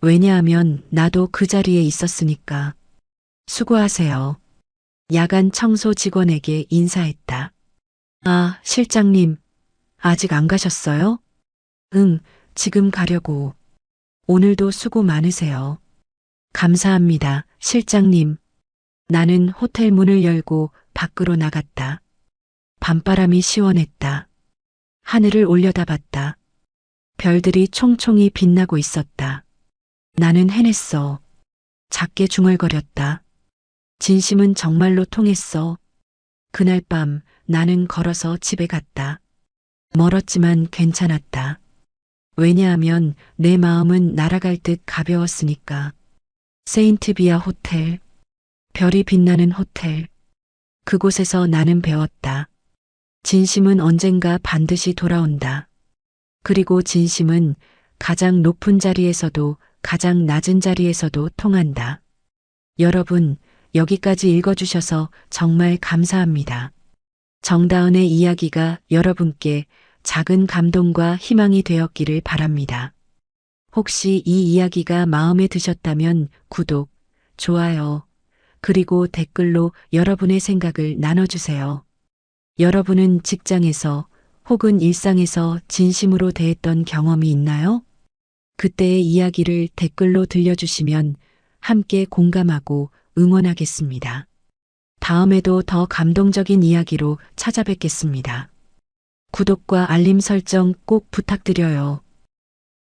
왜냐하면 나도 그 자리에 있었으니까. 수고하세요. 야간 청소 직원에게 인사했다. 아, 실장님. 아직 안 가셨어요? 응, 지금 가려고. 오늘도 수고 많으세요. 감사합니다, 실장님. 나는 호텔 문을 열고 밖으로 나갔다. 밤바람이 시원했다. 하늘을 올려다봤다. 별들이 총총히 빛나고 있었다. 나는 해냈어. 작게 중얼거렸다. 진심은 정말로 통했어. 그날 밤 나는 걸어서 집에 갔다. 멀었지만 괜찮았다. 왜냐하면 내 마음은 날아갈 듯 가벼웠으니까. 세인트비아 호텔. 별이 빛나는 호텔. 그곳에서 나는 배웠다. 진심은 언젠가 반드시 돌아온다. 그리고 진심은 가장 높은 자리에서도 가장 낮은 자리에서도 통한다. 여러분, 여기까지 읽어주셔서 정말 감사합니다. 정다은의 이야기가 여러분께 작은 감동과 희망이 되었기를 바랍니다. 혹시 이 이야기가 마음에 드셨다면 구독, 좋아요, 그리고 댓글로 여러분의 생각을 나눠주세요. 여러분은 직장에서 혹은 일상에서 진심으로 대했던 경험이 있나요? 그때의 이야기를 댓글로 들려주시면 함께 공감하고 응원하겠습니다. 다음에도 더 감동적인 이야기로 찾아뵙겠습니다. 구독과 알림 설정 꼭 부탁드려요.